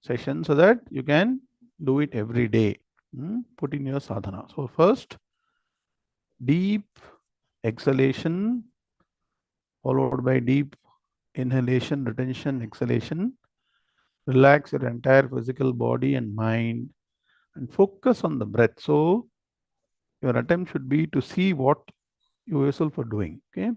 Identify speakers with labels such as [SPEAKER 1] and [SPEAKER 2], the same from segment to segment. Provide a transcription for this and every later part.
[SPEAKER 1] session so that you can do it every day. Put in your sadhana. So first, deep exhalation followed by deep inhalation, retention, exhalation. Relax your entire physical body and mind and focus on the breath. So your attempt should be to see what you yourself are doing. Okay.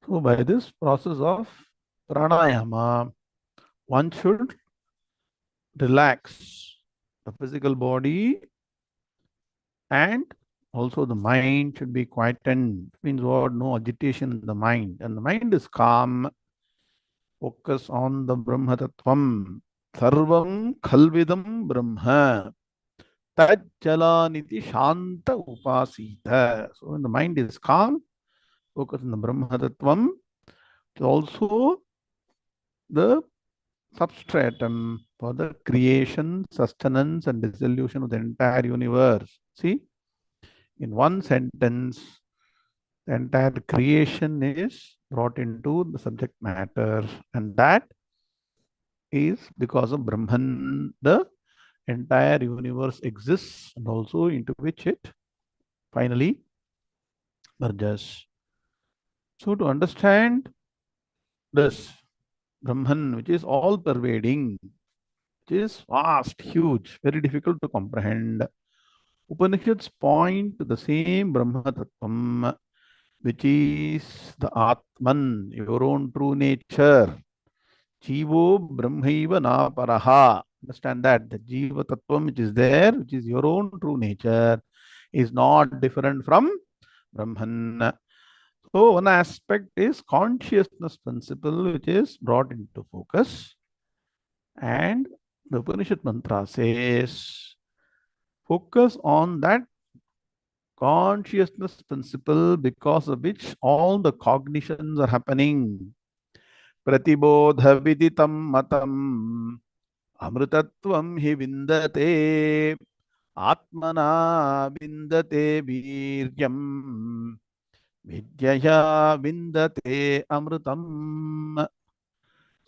[SPEAKER 1] So by this process of pranayama, one should relax the physical body and also the mind should be quietened. Means what? No agitation in the mind. And the mind is calm. Focus on the Brahma Tattvam. Sarvam Khalvidam Brahma. Tajjalaniti Shanta Upasita. So when the mind is calm, focus on the Brahma Tattvam. It's also the substratum for the creation, sustenance, and dissolution of the entire universe. See, in one sentence, the entire creation is brought into the subject matter, and that is because of Brahman, the entire universe exists, and also into which it finally merges. So, to understand this Brahman, which is all pervading, which is vast, huge, very difficult to comprehend, Upanishads point to the same Brahma Tattvam, which is the Atman, your own true nature. Jivo Brahmaiva na paraha. Understand that the Jiva Tattvam which is there, which is your own true nature, is not different from Brahman. So one aspect is consciousness principle, which is brought into focus. And the Upanishad mantra says, focus on that consciousness principle because of which all the cognitions are happening. Pratibodha viditam matam amrutatvam hi vindate. Atmana vindate viryam vidyaya vindate amritam.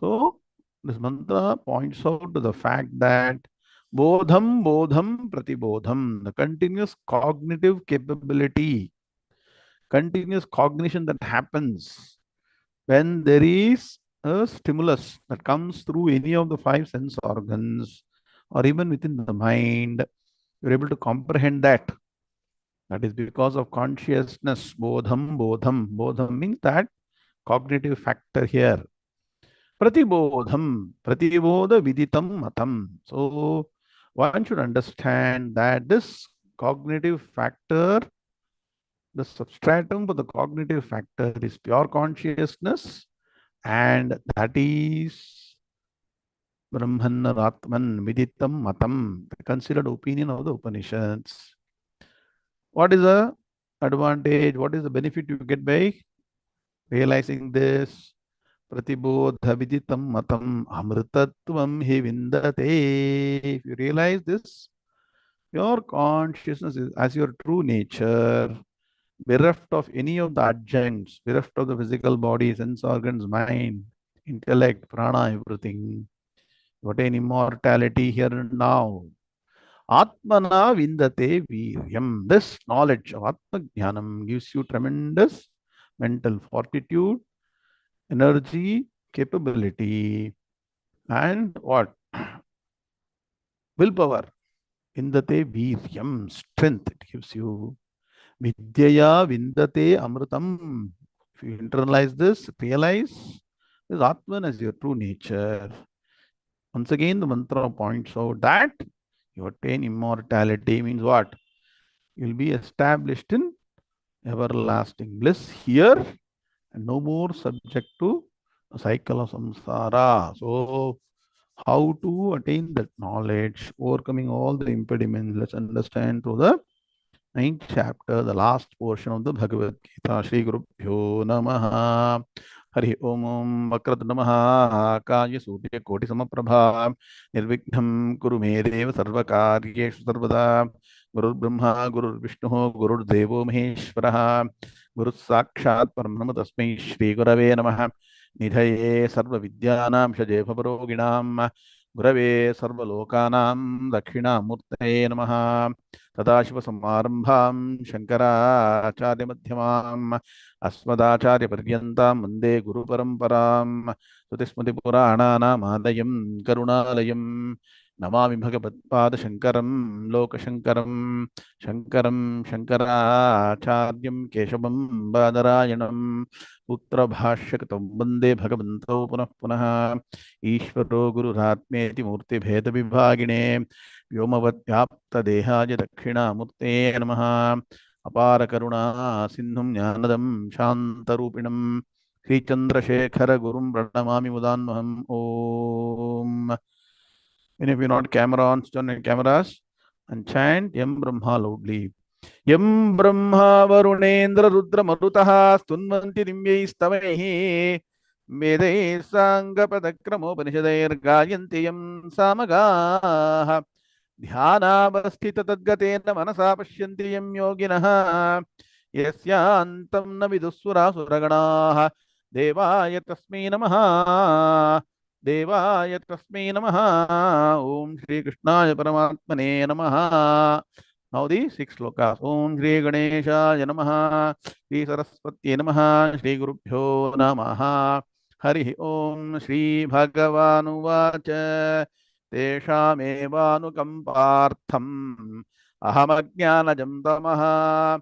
[SPEAKER 1] So this mantra points out to the fact that bodham pratibodham, the continuous cognitive capability, continuous cognition that happens when there is a stimulus that comes through any of the five sense organs or even within the mind, you're able to comprehend that. That is because of consciousness. Bodham means that cognitive factor here. Pratibodha viditam matam. So one should understand that this cognitive factor, the substratum for the cognitive factor is pure consciousness, and that is Brahman or Atman viditam matam, the considered opinion of the Upanishads. What is the advantage? What is the benefit you get by realizing this? Pratibodha viditam matam amritatvam hi vindate. If you realize this, your consciousness is as your true nature, bereft of any of the adjuncts, bereft of the physical body, sense organs, mind, intellect, prana, everything. You attain immortality here and now. Atmana vindate viryam. This knowledge of Atma Gnanam gives you tremendous mental fortitude, energy, capability, and what? Willpower. Vindate viryam. Strength it gives you. Vidyaya vindate amritam. If you internalize this, realize this Atman as your true nature. Once again, the mantra points out that you attain immortality means what? You'll be established in everlasting bliss here and no more subject to the cycle of samsara. So, how to attain that knowledge, overcoming all the impediments? Let's understand through the ninth chapter, the last portion of the Bhagavad Gita. Shri Gurubhyo Namaha. Hari Om Vakrad Namaha Kaya Surya Koti Samaprabha Nirvighna Kuru Me Deva Sarvakaryeshu Sarvada Guru Brahma Guru Vishnu Guru Devo Maheshwaraha Guru Sakshat Parambrahma Tasmai Shri Gurave Namaha Nidhaye Sarva Vidyanam Shaje Bhavaroginam Gurave Sarva Lokanam Dakshinamurtaye Namaha सदाशिवसमारम्भां शङ्कराचार्यमध्यमाम् अस्मदाचार्यपर्यन्तां वन्दे गुरुपरम्परां श्रुतिस्मृतिपुराणानामालयं करुणालयं नमामि भगवत्पादशङ्करं लोकशङ्करं शङ्करं शङ्कराचार्यं केशवं बादरायणं सूत्रभाष्यकृतं वन्दे भगवन्तौ पुनः पुनः ईश्वरो गुरुरात्मेति मूर्तिभेदविभागिने व्योमवद्व्याप्तदेहाय दक्षिणामूर्ते नमः अपारकरुणा सिन्धुं ज्ञानदं शान्तरूपिणं श्रीचन्द्रशेखरगुरुं प्रणमामि मुदान्वहम् ॐ. Many of you not camera on, turn on cameras and chant Yam Brahma loudly. Yam Brahma Varunendra Rudra Marutaha Stunvanti Dimyaistavaihi Vedai Sangapadakramopanishadair Gayanti Yam Samagaha ध्यानावस्थित तद्गतेन मनसा पश्यन्ति यं योगिनः यस्यान्तं न विदुःसुरासुरगणाः देवाय तस्मै नमः देवाय तस्मै नमः ॐ श्रीकृष्णाय परमात्मने नमः. Now the six slokas. Om Shri Ganeshaya Namaha, Shri Saraswati Namaha, Shri Gurubhyo Namaha. Hari Om Shri Bhagavanu Vacha Teshamevanukampartham Ahamajnanajam Tamaha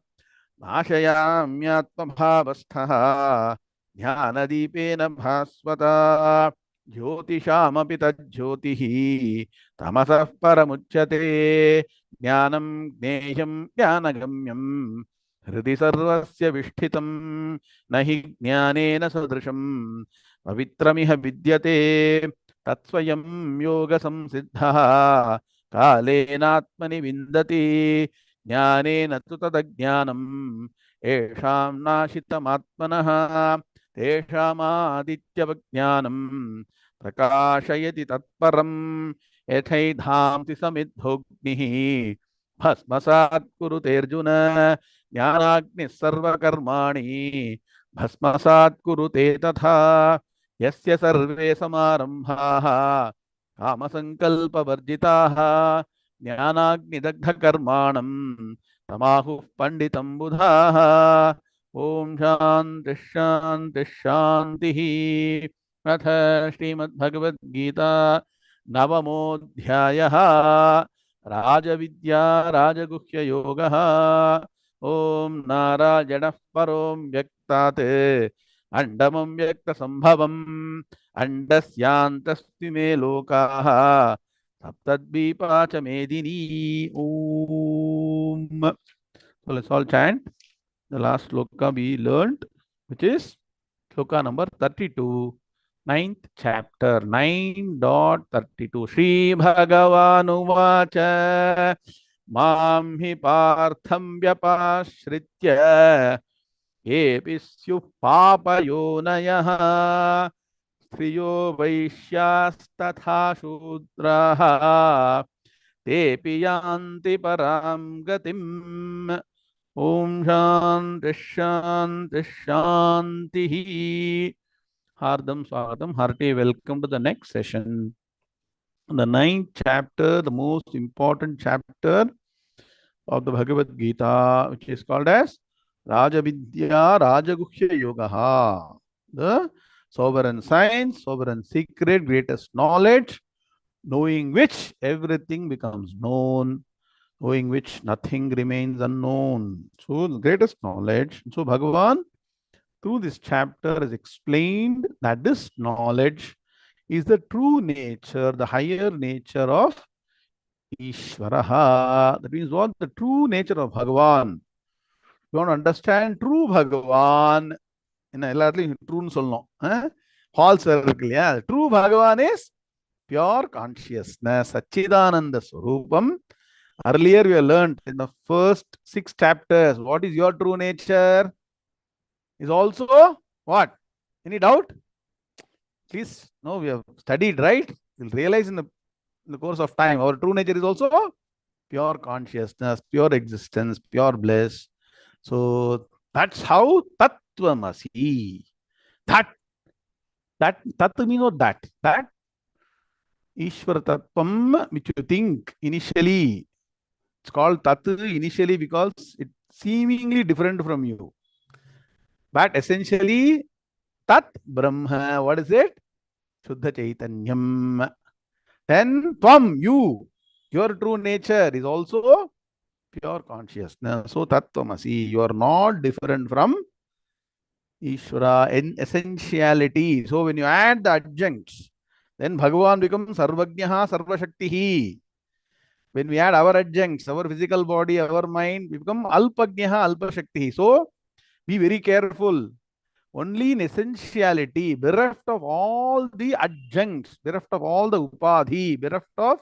[SPEAKER 1] Nashayamyatmabhavasthaha Jnanadipena Bhaswata Jyotishamapita Jyotihi Tamasah Paramuchyate Gnanam Gneyam Gnanagamyam Hridi Sarvasya Vishtitam Nahi Gnanena Sadrisham Pavitramiha Vidyate Tatsvayam Yoga Samsiddha Kalenatmani Vindati Jnanena Tutadajnanam Esham Nashitam Atmanaha Teshamaditya Prakashayati Tatparam Ethai Dhamti Samidhognihi भस्मसात् कुरुते अर्जुन ज्ञानाग्निः सर्वकर्माणि भस्मसात् कुरुते तथा यस्य सर्वे समारम्भाः कामसङ्कल्पवर्जिताः ज्ञानाग्निदग्धकर्माणं तमाहुः पंडितं बुधाः ओम शांति शांति शांति। अथ श्रीमद्भगवद्गीता नवमोऽध्यायः राजविद्या राजगुह्ययोगः। ओम नारायणः परो व्यक्तात् अंडमं व्यक्तसंभवम् अंडस्यान्तस्ति मे लोकाः सप्तद्वीपा च मेदिनी। ओम। So let's all chant the last sloka we learned, which is sloka number 32, ninth chapter, 9.32. Shri Bhagawanuvacha Mam hi partham vyapashritya yepi syuh papayonayah स्त्रियो वैश्यास्तथा शूद्राः तेऽपि यान्ति परां गतिम्। ओम शांति शांति शांति। Hardam Swagatam, hearty welcome to the next session. The ninth chapter, the most important chapter of the Bhagavad Gita, which is called as Rajavidya Rajaguhya Yoga, the sovereign science, sovereign secret, greatest knowledge, knowing which everything becomes known, knowing which nothing remains unknown. So the greatest knowledge. So Bhagavan, through this chapter, has explained that this knowledge is the true nature, the higher nature of Ishvaraha. That means what? The true nature of Bhagavan. You want to understand true Bhagavan, என்ன எல்லாத்துலயும் ட்ரூன்னு சொல்லணும், falls இருக்கு இல்லையா? True பகவான் is pure consciousness, சச்சிதானந்த ஸ்வரூபம். Earlier we have learned in the first 6 chapters what is your true nature is also what? Any doubt? Please, no, we have studied, right? We'll realize in the course of time our true nature is also pure consciousness, pure existence, pure bliss. So that's how Tattvamasi. That means what? That Ishvara Tattvam, which you think initially, it's called Tat initially because it's seemingly different from you. But essentially, Tat Brahma, what is it? Shuddha Chaitanyam. Then Tvam, your true nature is also pure consciousness. So Tattvamasi, you are not different from Ishvara in essentiality. So when you add the adjuncts, then Bhagavan becomes Sarvajnaha Sarvashaktihi. When we add our adjuncts, our physical body, our mind, we become Alpajnaha Alpashaktihi. So be very careful. Only in essentiality, bereft of all the adjuncts, bereft of all the upadhi, bereft of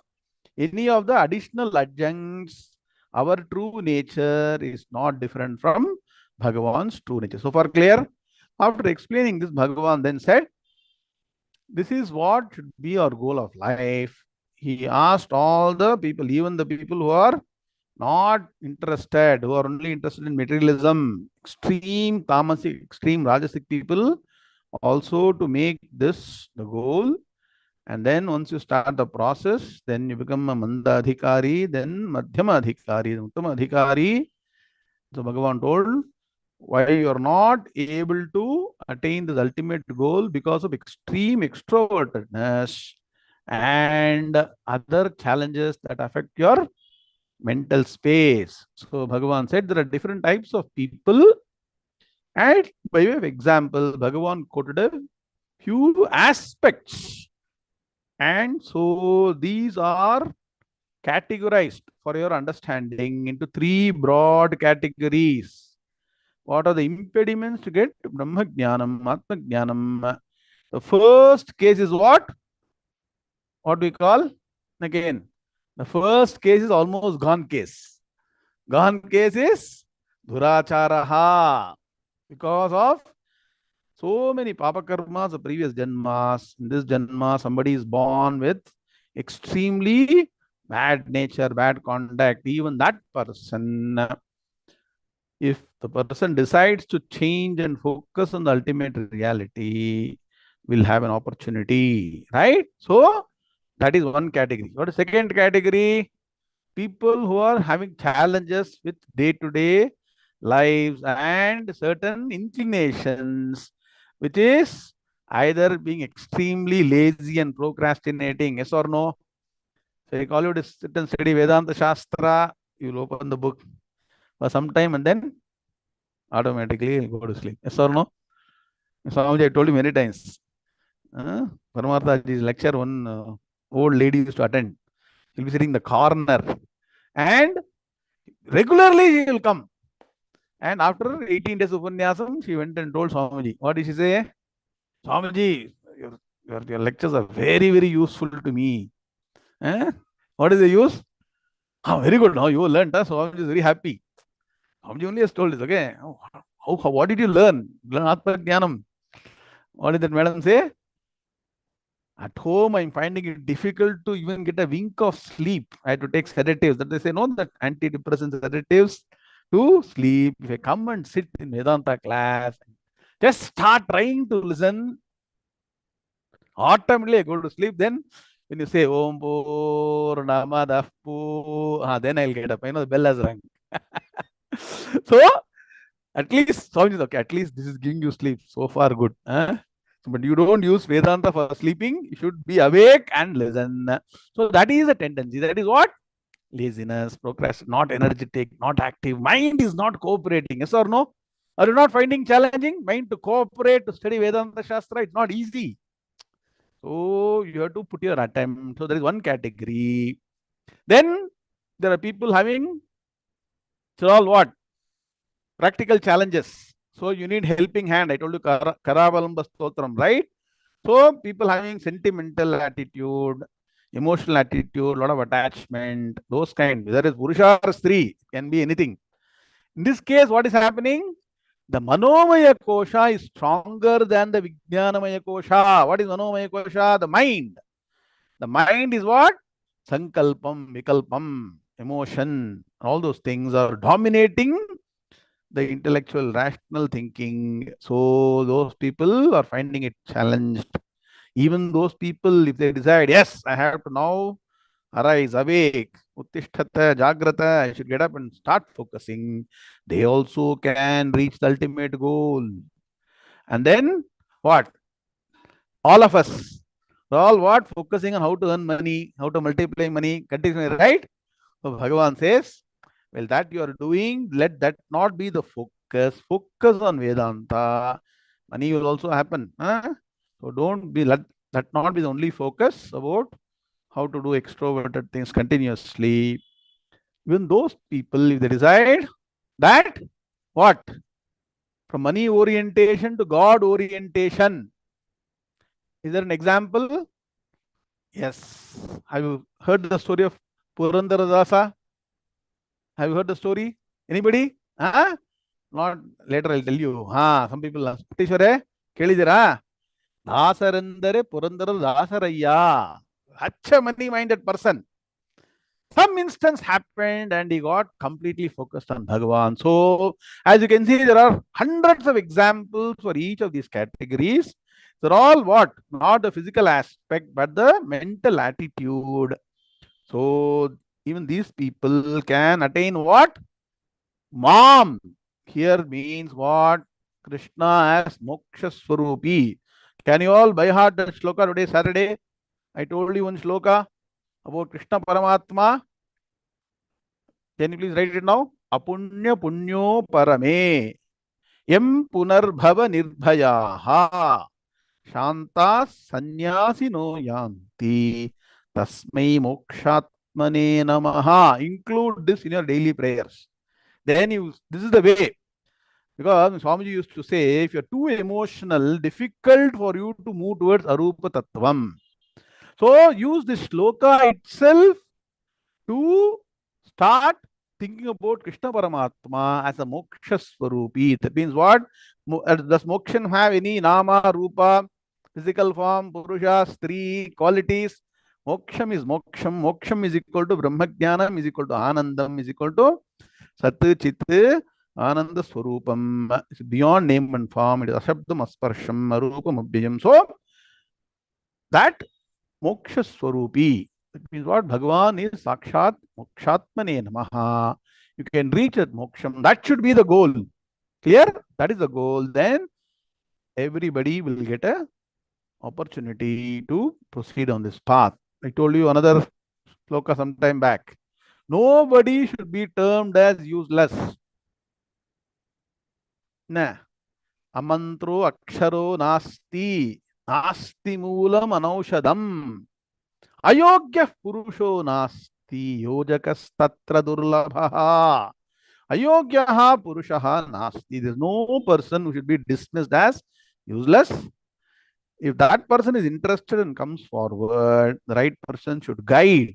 [SPEAKER 1] any of the additional adjuncts, our true nature is not different from Bhagavan's true nature. So far clear? After explaining this, Bhagavan then said, this is what should be our goal of life. He asked all the people, even the people who are not interested, who are only interested in materialism, extreme tamasic, extreme rajasic people, also to make this the goal. And then once you start the process, then you become a Manda Adhikari, then Madhyama Adhikari, Uttama Adhikari. So Bhagavan told why you are not able to attain this ultimate goal because of extreme extrovertedness and other challenges that affect your mental space. So Bhagavan said there are different types of people, and by way of example, Bhagavan quoted a few aspects, and so these are categorized for your understanding into 3 broad categories. What are the impediments to get Brahma Gnanam, Atma Gnanam? The first case is what? What we call? Again, the first case is almost gone case. Gone case is Duracharaha. Because of so many Papa Karmas of previous Janmas, in this Janma, somebody is born with extremely bad nature, bad conduct, even that person, if the person decides to change and focus on the ultimate reality, will have an opportunity, right? So that is one category. What is second category? People who are having challenges with day-to-day lives and certain inclinations, which is either being extremely lazy and procrastinating, yes or no? So I call you to sit and study Vedanta Shastra, you'll open the book for some time and then automatically you'll go to sleep. Yes or no? Swamiji, I told you many times. Paramarthaji's lecture, one old lady used to attend. She'll be sitting in the corner and regularly she will come. And after 18 days Upanyasam, she went and told Swamiji. What did she say? Swamiji, your lectures are very, very useful to me. What is the use? Very good. Now you learned. Swamiji is very happy. Swamiji only has told this. Okay. What did you learn? Learn Atma Gnanam. What did that madam say? At home, I'm finding it difficult to even get a wink of sleep. I had to take sedatives. That they say, no, that antidepressant sedatives to sleep. If I come and sit in Vedanta class, just start trying to listen, automatically I go to sleep. Then when you say Om Purnamadav then I'll get up. The bell has rung. So at least Swami is okay. At least this is giving you sleep. So far, good. But you don't use Vedanta for sleeping. You should be awake and listen. So that is a tendency. That is what? Laziness, procrastination, not energetic, not active. Mind is not cooperating. Yes or no? Are you not finding challenging? Mind to cooperate, to study Vedanta Shastra, it's not easy. So you have to put your attempt. So there is one category. Then there are people having, so all what? Practical challenges. So you need helping hand. I told you Karavalamba Stotram, right? So people having sentimental attitude, emotional attitude, lot of attachment, those kind. Whether it's Purusha or Stri, can be anything. In this case, what is happening? The Manomaya Kosha is stronger than the Vijnanamaya Kosha. What is Manomaya Kosha? The mind. The mind is what? Sankalpam, Vikalpam, emotion, all those things are dominating the intellectual, rational thinking. So those people are finding it challenged. Even those people, if they decide, yes, I have to now arise, awake, uttishtata, jagrata, I should get up and start focusing, they also can reach the ultimate goal. And then what? All of us, all what? Focusing on how to earn money, how to multiply money, continue, right? So Bhagavan says, well, that you are doing, let that not be the focus. Focus on Vedanta. Money will also happen. So don't be, let that not be the only focus about how to do extroverted things continuously. Even those people, if they decide that, what? From money orientation to God orientation. Is there an example? Yes. Have you heard the story of Purandaradasa? Have you heard the story? Anybody? Not later, I'll tell you. Some people ask. Putishware, Kelidira. Dasarandare Purandara Dasaraya. Such a money-minded person. Some instance happened and he got completely focused on Bhagavan. So, as you can see, there are hundreds of examples for each of these categories. They're all what? Not the physical aspect, but the mental attitude. So, even these people can attain what? Mom. Here means what? Krishna as Moksha Swarupi. Can you all by heart that shloka today, Saturday? I told you one shloka about Krishna Paramatma. Can you please write it now? Apunya punyo parame. Yam punarbhava nirbhayaha. Shanta sanyasino yanti. Tasmai mokshatmane namaha. Include this in your daily prayers. Then this is the way. Because Swamiji used to say, if you're too emotional, difficult for you to move towards Arupa Tattvam. So use this shloka itself to start thinking about Krishna Paramatma as a moksha swarupi. That means what? Does moksha have any nama, rupa, physical form, purusha, stri, qualities? Moksham is moksham. Moksham is equal to Brahma Jnanam is equal to Anandam is equal to Sat Chit Ananda Swarupam. It's beyond name and form. It is Ashabdam Asparsham Arupam Abhyayam. So that Moksha Swarupi. That means what? Bhagavan is Sakshat Mokshatmane Namaha. You can reach that moksham. That should be the goal. Clear? That is the goal. Then everybody will get a opportunity to proceed on this path. I told you another sloka some time back. Nobody should be termed as useless. Nah. Amantro aksharo nasti. Nasti moolam anaushadam. Ayogya purusho nasti. Yojakastatra durlabha. Ayogyaha purushaha nasti. There is no person who should be dismissed as useless. If that person is interested and comes forward, the right person should guide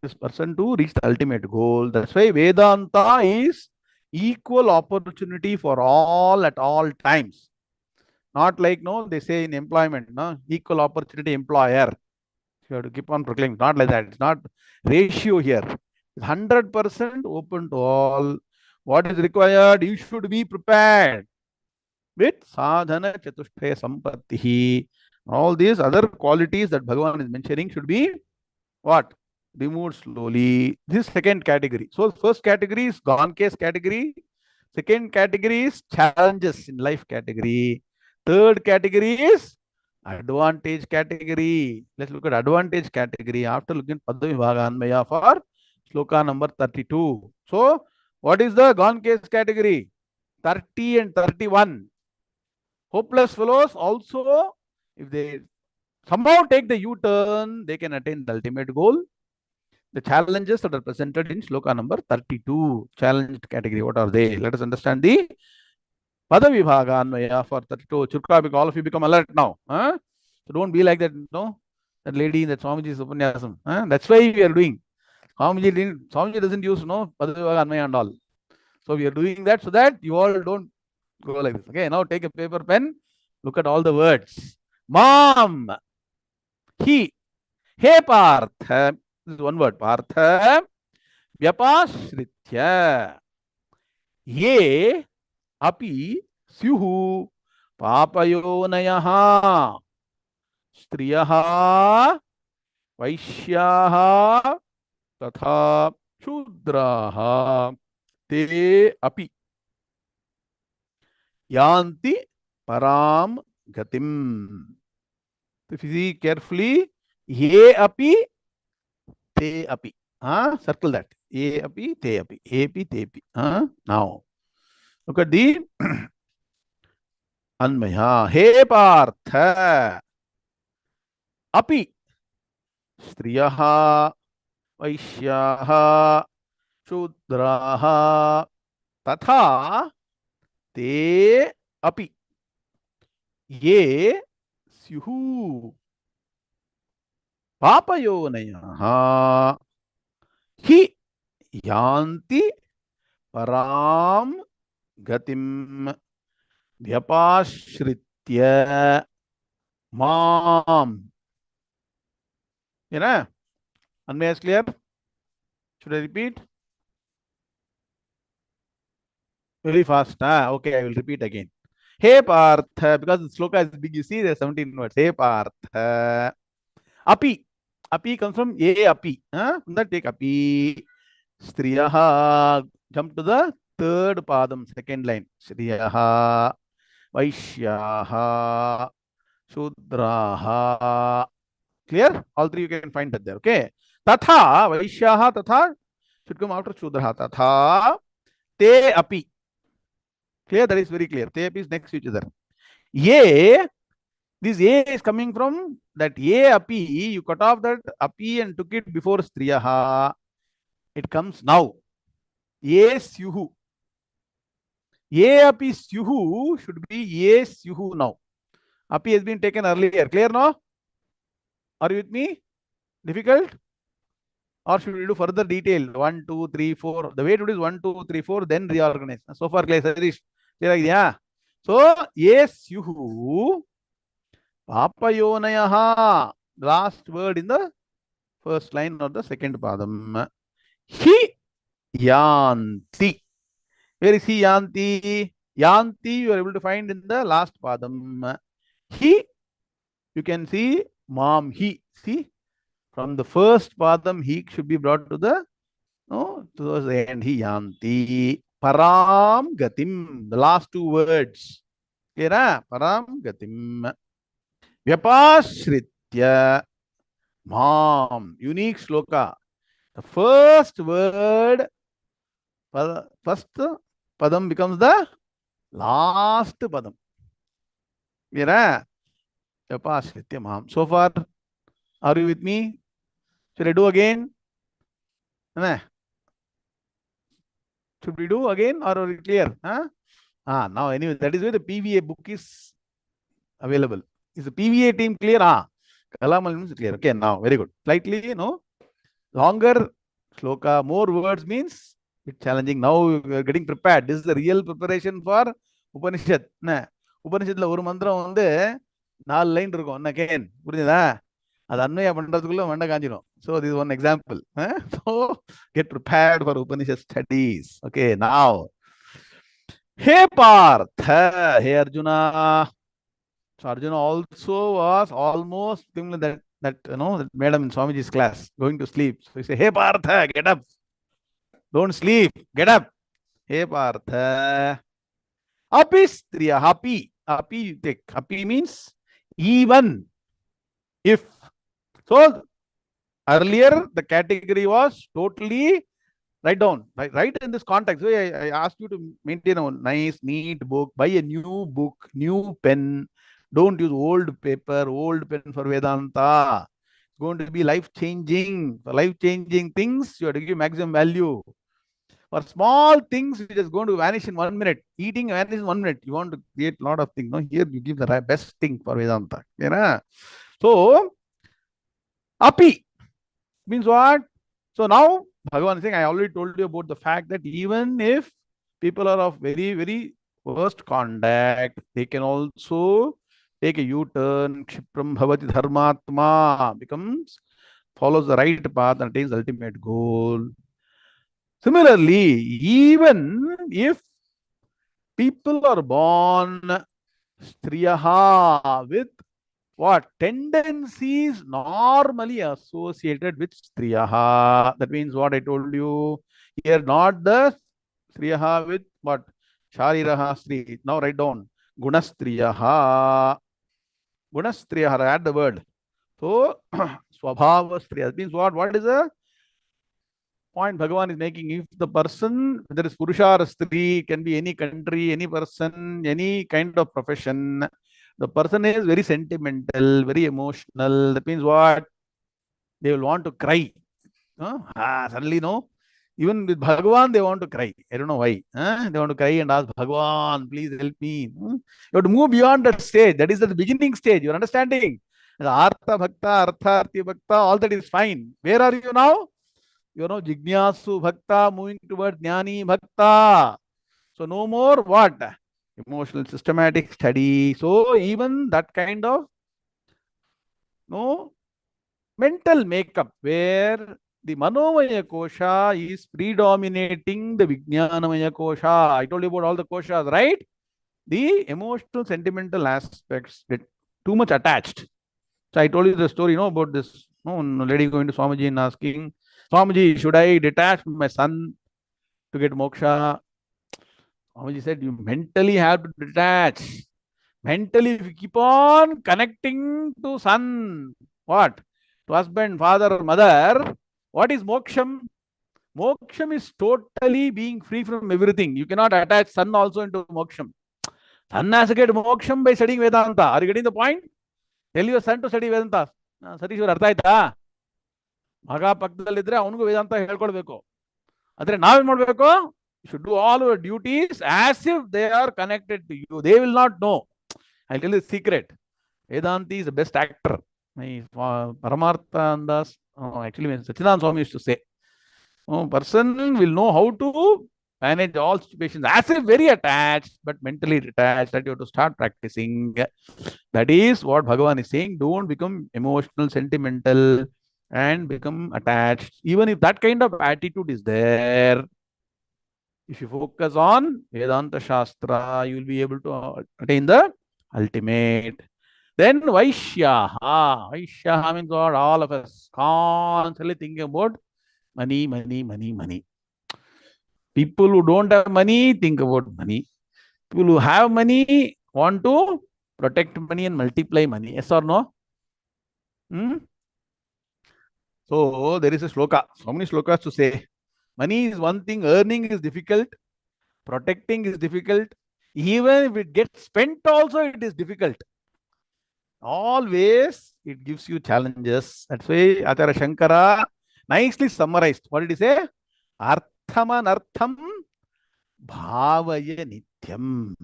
[SPEAKER 1] this person to reach the ultimate goal. That's why Vedanta is equal opportunity for all at all times. Not like, no, they say in employment, no, equal opportunity employer. You have to keep on proclaiming. Not like that. It's not ratio here. It's 100% open to all. What is required? You should be prepared with sadhana chatushtaya sampattihi. All these other qualities that Bhagavan is mentioning should be what? Removed slowly. This second category. So first category is gone case category. Second category is challenges in life category. Third category is advantage category. Let's look at advantage category after looking at Padavibhaga Anmaya for sloka number 32. So what is the gone case category? 30 and 31. Hopeless fellows also, if they somehow take the U-turn, they can attain the ultimate goal. The challenges that are presented in sloka number 32, challenged category, what are they? Let us understand the Padavibhaga Anmaya for 32. Churka, all of you become alert now. Huh? So don't be like that, no? That lady in that Swamiji's Upanyasam. Huh? That's why we are doing. Swamiji doesn't use, no, Padavibhaga Anmaya and all. So we are doing that so that you all don't go like this. Okay, now take a paper, pen, look at all the words. Mom, he, hey Partha, this is one word, Partha, Vyapashritya, ye, api, syuhu, papayonayaha, striyaha, vaishyaha, tatha, shudraha, te api. Yanti param gatim. If you see carefully, ye api, te api. Circle that. Ye api, te api. Api, te api. Now, look at the Anmaya. He Partha. Api. Striyaha. Vaishyaha. Shudraha. Tatha. Te api. Ye syuhu. Papayonayaha. Hi yanti param gatim vyapashritya mam. You know? Anmaya is clear? Should I repeat? Very fast. Okay, I will repeat again. Hey Partha, because the sloka is big, you see there are 17 words. Hey Partha. Api. Api comes from ye api. From that take api. Striyaha. Jump to the third padam, second line. Striyaha. Vaishyaha. Shudraha. Clear? All three you can find that there. Okay. Tatha. Vaishyaha. Tatha should come after Shudraha. Tatha. Te api. Clear? That is very clear. Te api is next to each other. Ye. This A is coming from that A api. You cut off that api and took it before striyaha. It comes now. A syuhu. A api syuhu should be A syuhu now. Api has been taken earlier. Clear now? Are you with me? Difficult? Or should we do further detail? 1, 2, 3, 4. The way to do is 1, 2, 3, 4, then reorganize. So far, clear. Clear? So, A syuhu. Papayonayaha. Last word in the first line or the second padam. Hi yanti. Where is he yanti? Yanti you are able to find in the last padam. He, you can see mam he. See, from the first padam he should be brought to the towards the end. He yanti. Param gatim. The last two words. Clear? Param gatim. Vyapashritya mam. Unique sloka. The first word, first padam becomes the last padam. Clear? Vyapashritya mam. So far, are you with me? Should I do again? Should we do again or are we clear? Now anyway, that is why the PVA book is available. Is the PVA team clear? Kalamal is clear. Okay, now very good. Slightly, longer sloka, more words means bit challenging. Now we are getting prepared. This is the real preparation for Upanishad. Upanishadla ஒரு மந்திரம் வந்து 4 line இருக்கும். Again, புரியுதா? அது அன்மையா பண்றதுக்குள்ள மண்டை காஞ்சிரும். So this is one example. So get prepared for Upanishad studies. Okay, now. Hey Partha, hey Arjuna. So Arjuna also was almost that that made him in Swamiji's class, going to sleep. So he said, hey Partha, get up. Don't sleep. Get up. Hey Partha. Api striya, happy. Happy you take. Happy means even if. So earlier the category was totally write down. Right in this context. So I asked you to maintain a nice, neat book. Buy a new book, new pen. Don't use old paper, old pen for Vedanta. It's going to be life-changing. For life-changing things, you have to give maximum value. For small things, it is going to vanish in 1 minute. Eating vanishes in 1 minute. You want to create a lot of things. No, here you give the best thing for Vedanta. So, api means what? So now, Bhagavan is saying, I already told you about the fact that even if people are of very, very worst conduct, they can also take a U-turn. Kshipram bhavati dharmatma follows the right path and attains the ultimate goal. Similarly, even if people are born striyaha with what? Tendencies normally associated with striyaha. That means what I told you here, not the striyaha with what? Shariraha stri. Now write down gunastriyaha. Gunastriyaha, add the word. So, swabhava striya. That means what? What is the point Bhagavan is making? If the person, whether it's Purusha or Stri, can be any country, any person, any kind of profession, the person is very sentimental, very emotional. That means what? They will want to cry. Suddenly, no. Even with Bhagavan, they want to cry. I don't know why. They want to cry and ask Bhagavan, please help me. You have to move beyond that stage. That is the beginning stage. You're understanding? The Artha Bhakta, Artharthi Bhakta, all that is fine. Where are you now? Jignasu Bhakta, moving towards Jnani Bhakta. So no more what? Emotional systematic study. So even that kind of mental makeup where the Manomaya Kosha is predominating the Vijnanamaya Kosha. I told you about all the koshas, right? The emotional, sentimental aspects get too much attached. So I told you the story, about this lady going to Swamiji and asking, Swamiji, should I detach from my son to get moksha? Swamiji said, you mentally have to detach. Mentally, if you keep on connecting to son, what? To husband, father, mother, what is moksham? Moksham is totally being free from everything. You cannot attach son also into moksham. Son has to get moksham by studying Vedanta. Are you getting the point? Tell your son to study Vedanta. Satish, you ಅರ್ಥ ಆಯ್ತಾ? ಮಗ ಪಕ್ಕದಲ್ಲಿದ್ರೆ ಅವನಿಗೂ ವೇದಾಂತ ಹೇಳ್ಕೊಳ್ಬೇಕು. ಆದರೆ ನಾವೇನ್ ಮಾಡಬೇಕು? You should do all your duties as if they are connected to you. They will not know. I'll tell you the secret. Vedanti is the best actor. Paramartha Andas, actually, Sachidananda Swami used to say, person will know how to manage all situations as if very attached, but mentally detached. That you have to start practicing. That is what Bhagavan is saying. Don't become emotional, sentimental, and become attached. Even if that kind of attitude is there, if you focus on Vedanta Shastra, you will be able to attain the ultimate. Then Vaishyaha. Vaishyaha means what? All of us constantly thinking about money, money, money, money. People who don't have money think about money. People who have money want to protect money and multiply money. Yes or no? Hmm? So there is a sloka. So many slokas to say. Money is one thing, earning is difficult, protecting is difficult. Even if it gets spent, also it is difficult. Always it gives you challenges. That's why Acharya Shankara nicely summarized. What did he say? Arthamanartham bhavaya nityam.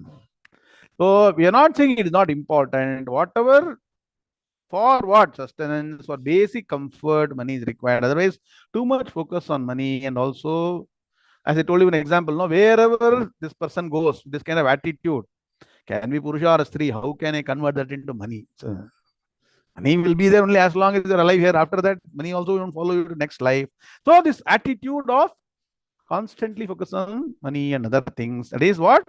[SPEAKER 1] So we are not saying it is not important. Whatever, for what? Sustenance, for basic comfort, money is required. Otherwise, too much focus on money. And also, as I told you an example, no, wherever this person goes, this kind of attitude, can be Purusha or Stri, how can I convert that into money? So, money will be there only as long as you're alive here. After that, money also won't follow you to next life. So this attitude of constantly focus on money and other things, that is what?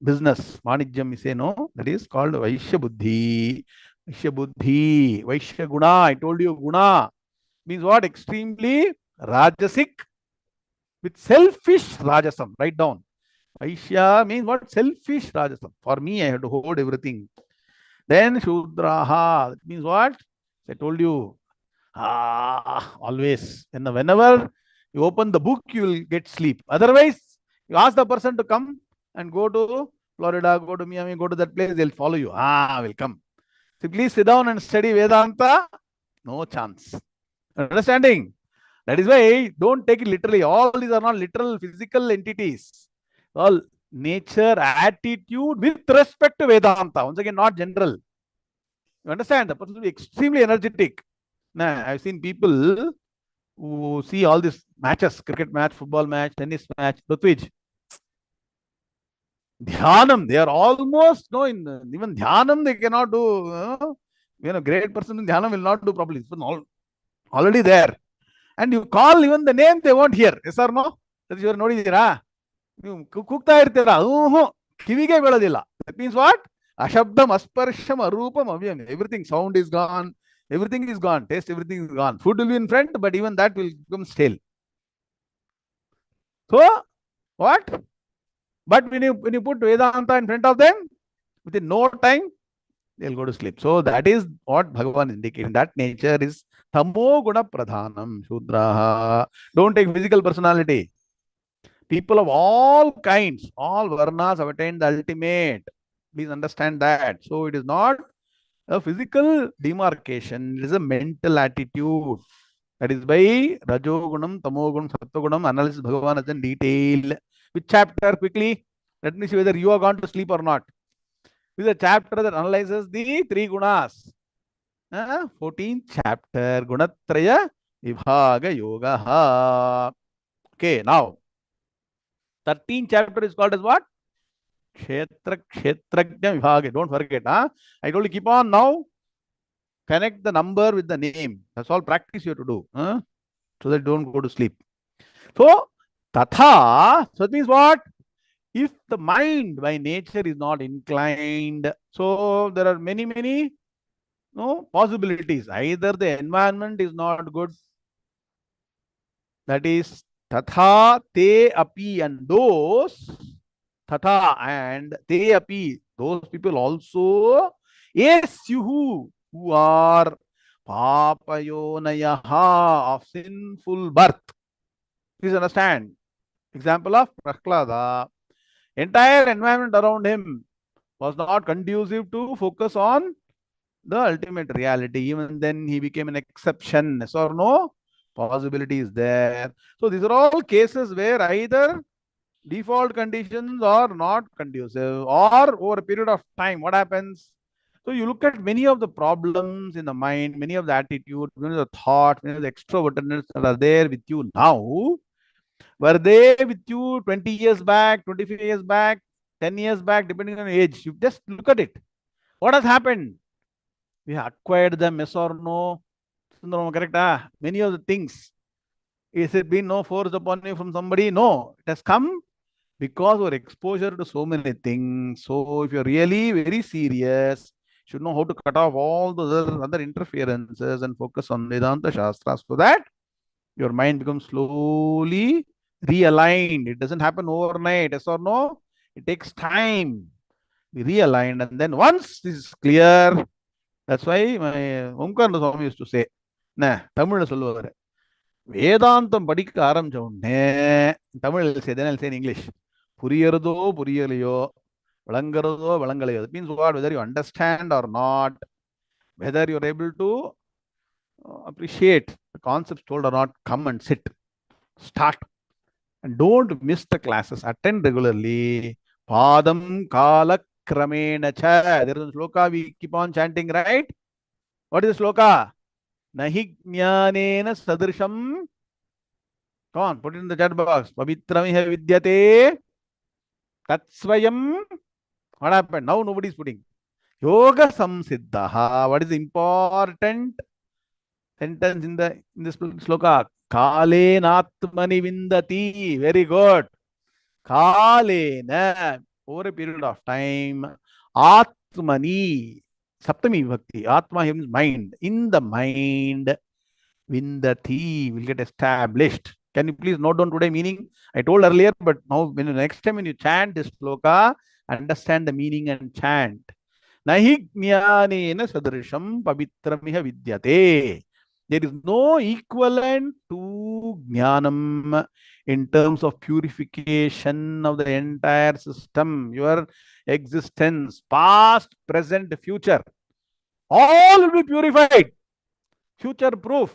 [SPEAKER 1] Business. Manijyam, we say no. That is called Vaishya Buddhi. Vaishya Buddhi. Vaishya Guna. I told you Guna means what? Extremely Rajasic with selfish Rajasam. Write down. Vaishya means what? Selfish Rajasam. For me, I have to hold everything. Then Shudraha. That means what? I told you. Always. Whenever you open the book, you will get sleep. Otherwise, you ask the person to come and go to Florida, go to Miami, go to that place, they'll follow you. Will come. So please sit down and study Vedanta. No chance. Understanding? That is why don't take it literally. All these are not literal physical entities. All nature, attitude with respect to Vedanta. Once again, not general. You understand? The person will be extremely energetic. Now, I've seen people who see all these matches, cricket match, football match, tennis match, Ritwij. Dhyanam, they are almost, no, in even Dhyanam they cannot do. Great person in Dhyanam will not do properly. It's already there. And you call even the name, they won't hear. Yes or no? That you are ನೋಡಿದ್ದೀರಾ? ನೀವು ಕೂಗ್ತಾ ಇರ್ತೀರಾ, ಕಿವಿಗೆ ಬೀಳೋದಿಲ್ಲ. That means what? Ashabdam, asparsham, arupam, avyam. Everything, sound is gone. Everything is gone. Taste, everything is gone. Food will be in front, but even that will become stale. So, what? But when you put Vedanta in front of them, within no time, they'll go to sleep. So that is what Bhagavan indicating. That nature is Tamo Guna Pradhanam, Shudraha. Don't take physical personality. People of all kinds, all varnas have attained the ultimate. Please understand that. So it is not a physical demarcation, it is a mental attitude. That is by Rajogunam, Tamogunam, Sattvagunam analysis Bhagavan has in detail. Which chapter quickly? Let me see whether you are gone to sleep or not. This is a chapter that analyzes the three gunas. 14th chapter, Gunatraya Vibhaga Yoga. Okay, now 13th chapter is called as what? Kshetrajna Vibhaga. Don't forget. I told you keep on now. Connect the number with the name. That's all practice you have to do. So that don't go to sleep. So, Tatha, so it means what? If the mind by nature is not inclined, so there are many possibilities. Either the environment is not good, that is Tatha te api, and those Tatha and te api, those people also, esyuhu, who are papayonayaha, of sinful birth. Please understand. Example of Prahlada. Entire environment around him was not conducive to focus on the ultimate reality. Even then, he became an exception. Yes or no? Possibility is there. So these are all cases where either default conditions are not conducive, or over a period of time, what happens? So you look at many of the problems in the mind, many of the attitude, many of the thoughts, many of the extrovertedness that are there with you now. Were they with you 20 years back, 25 years back, 10 years back, depending on age? You just look at it. What has happened? We have acquired them, yes or no? Correct? Many of the things. Is it been no force upon you from somebody? No. It has come because our exposure to so many things. So if you're really very serious, you should know how to cut off all those other interferences and focus on Vedanta Shastras so that your mind becomes slowly realigned. It doesn't happen overnight, yes or no? It takes time. Be realigned, and then once this is clear, that's why my Omkar Swami used to say, nah, Tamil சொல்லுவாரு வேதாந்தம் படிக்க ஆரம்பிச்ச உடனே Tamil say then I'll say in English புரியறதோ புரியலையோ விளங்குறதோ விளங்கலையோ that means what whether you understand or not, whether you're able to appreciate the concepts told or not, come and sit, start, and don't miss the classes, attend regularly. Padam kala kramena cha. There is a sloka we keep on chanting, right? What is the sloka? Nahi jnanena sadrisham. Come on, put it in the chat box. Pavitramiha vidyate. Tatsvayam. What happened? Now nobody is putting. Yoga samsiddhaha. What is the important sentence in this sloka? Kalenatmani vindati. Very good. Kalena. Over a period of time. Atmani. Saptami Vibhakti. Atma means mind. In the mind. Vindati will get established. Can you please note down today meaning? I told earlier, but now when next time when you chant this sloka, understand the meaning and chant. Nahi jnanena sadrisham pavitramiha vidyate. There is no equivalent to Gnanam in terms of purification of the entire system, your existence, past, present, future. All will be purified. Future proof.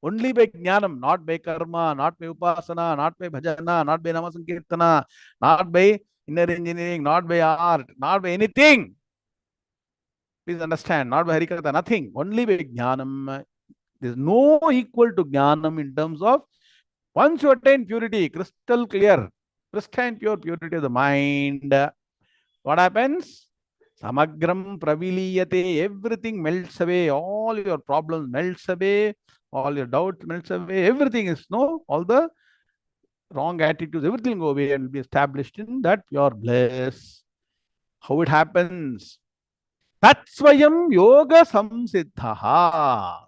[SPEAKER 1] Only by Gnanam, not by Karma, not by Upasana, not by Bhajana, not by Namasankirtana, not by inner engineering, not by art, not by anything. Please understand, not by Harikatha, nothing. Only by Gnanam. There is no equal to Gnanam in terms of once you attain purity, crystal clear, pristine pure purity of the mind, what happens? Samagram praviliyate, everything melts away, all your problems melts away, all your doubts melts away, everything is all the wrong attitudes, everything will go away and will be established in that pure bliss. How it happens? Tatsvayam yoga samsiddhaha.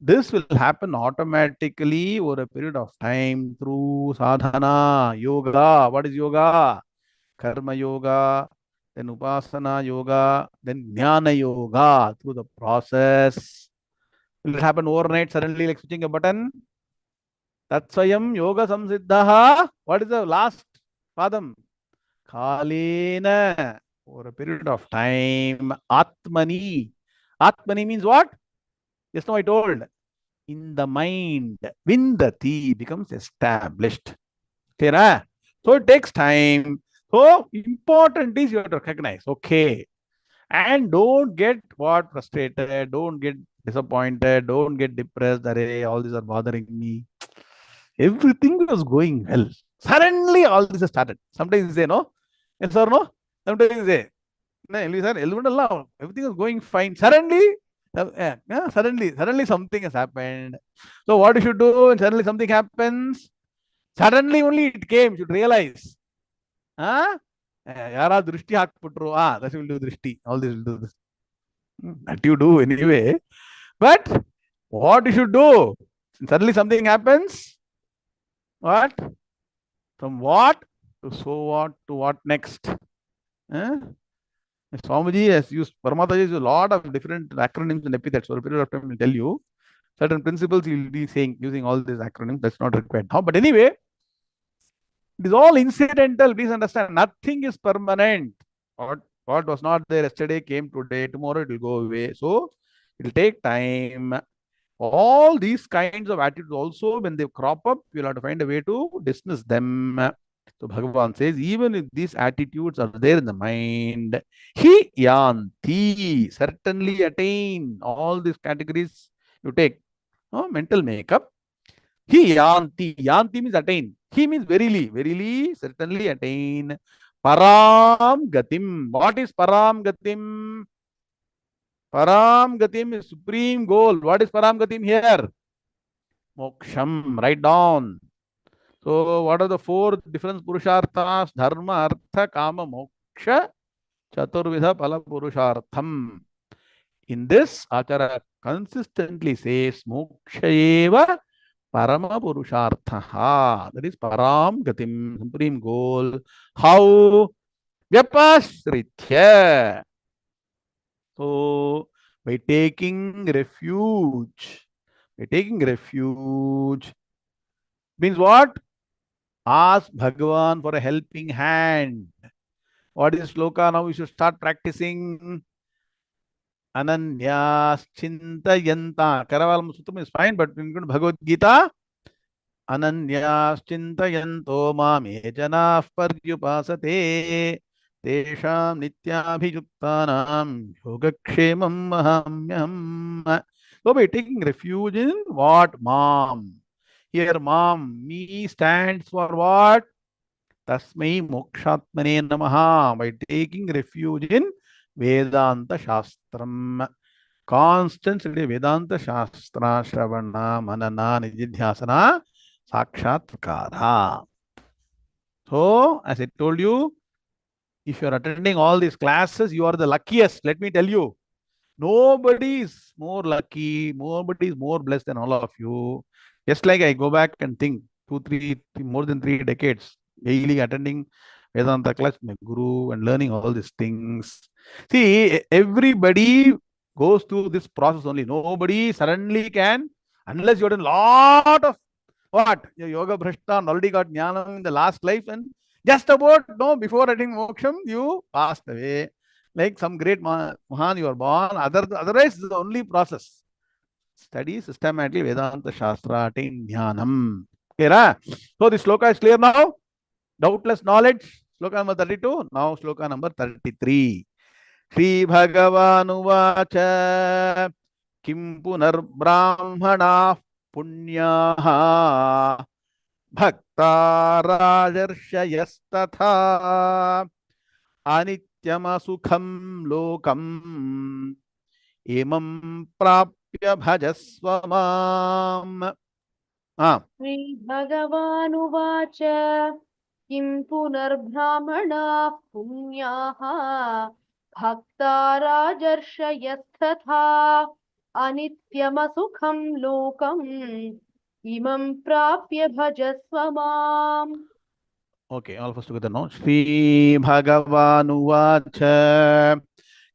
[SPEAKER 1] This will happen automatically over a period of time through sadhana, yoga. What is yoga? Karma yoga, then upasana yoga, then jnana yoga. Through the process, will it happen overnight suddenly like switching a button? Tatsvayam yoga samsiddhaha. What is the last padam? Kalena. Over a period of time. Atmani. Atmani means what? Just now I told. In the mind. Vindati becomes established. Clear? So it takes time. So important is you have to recognize. Okay. And don't get frustrated. Don't get disappointed. Don't get depressed. Array, all these are bothering me. Everything was going well. Suddenly all this has started. Sometimes you say no. Yes or no? Sometimes you say, everything was going fine. Suddenly, suddenly something has happened. So what you should do when suddenly something happens? Suddenly only it came. You should realize. Yara drishti hakputru. That will do drishti. All this will do this. That you do anyway. But what you should do? Suddenly something happens. What? From what to so what to what next? Swamiji has used, Paramata has used a lot of different acronyms and epithets. For a period of time, will tell you certain principles he will be saying using all these acronyms. That's not required now. But anyway, it is all incidental. Please understand, nothing is permanent. What was not there yesterday came today. Tomorrow it will go away. So it will take time. All these kinds of attitudes also, when they crop up, you'll have to find a way to dismiss them. So Bhagavan says, even if these attitudes are there in the mind, he yanti, certainly attain. All these categories you take. Mental makeup. He yanti. Yanti means attain. He means verily, certainly attain. Param gatim. What is param gatim? Param Gatim is supreme goal. What is Param Gatim here? Moksham. Write down. So, what are the four different Purusharthas? Dharma, Artha, Kama, Moksha, Chaturvidha, Pala Purushartham. In this, Acharya consistently says Moksha eva Parama Purushartha. That is Param Gatim, supreme goal. How? Vyapasritya. So, by taking refuge. By taking refuge means what? Ask Bhagavan for a helping hand. What is sloka? Now we should start practicing. Ananyas Chintayanta. Karavalam Suttam is fine, but in Bhagavad Gita, Ananyas Chintayanto Mame Janah Paryupasate Tesham Nityabhijuktanam Yogakshemam Mahamyam. So by taking refuge in what? Mam. Here, Mam, me stands for what? Tasmai Mokshatmane Namaha. By taking refuge in Vedanta Shastram. Constant study Vedanta Shastra, Shravana, Manana, Nididhyasana, Sakshatkara. So, as I told you, if you are attending all these classes, you are the luckiest. Let me tell you. Nobody is more lucky, nobody is more blessed than all of you. Just like I go back and think, more than 3 decades, daily attending Vedanta class, my guru, and learning all these things. See, everybody goes through this process only. Nobody suddenly can, unless you have done a lot of what? Your yoga bhrashta already got Gnanam in the last life, and just about, no, before attaining moksham, you passed away. Like some great Mahan you are born. Otherwise, it's the only process. Study systematically Vedanta Shastra, attain Gnanam. Clear? So the sloka is clear now. Doubtless knowledge. Sloka number 32. Now sloka number 33. Sri Bhagavanuvacha Kim Punar Brahmana Punyaha Bhakta Rajarshyastatha Anityamasukham lokam imam prapya bhajasvamam.
[SPEAKER 2] Sri Bhagavanuvacha Kim Punarbhramana Punyaha Bhakta Rajarshayasthatha Anityamasukham Lokam Imam Prapya Bhajasvamam.
[SPEAKER 1] Okay, all of us together now. Sri Bhagavanuvacha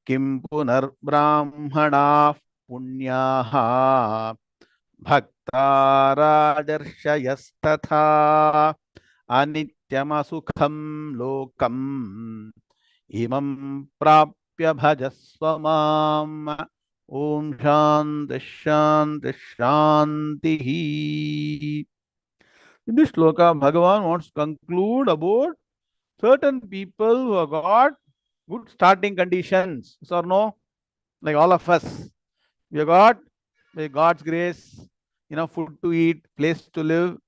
[SPEAKER 1] Kim Punar Brahmana Punyaha Bhakta Rajarshyastatha Anityamasukham lokam imam prapya bhajasvamam. Om Shanti Shanti Shanti. In this sloka, Bhagavan wants to conclude about certain people who have got good starting conditions. Yes or no? Like all of us. We have got, by God's grace, enough food to eat, place to live,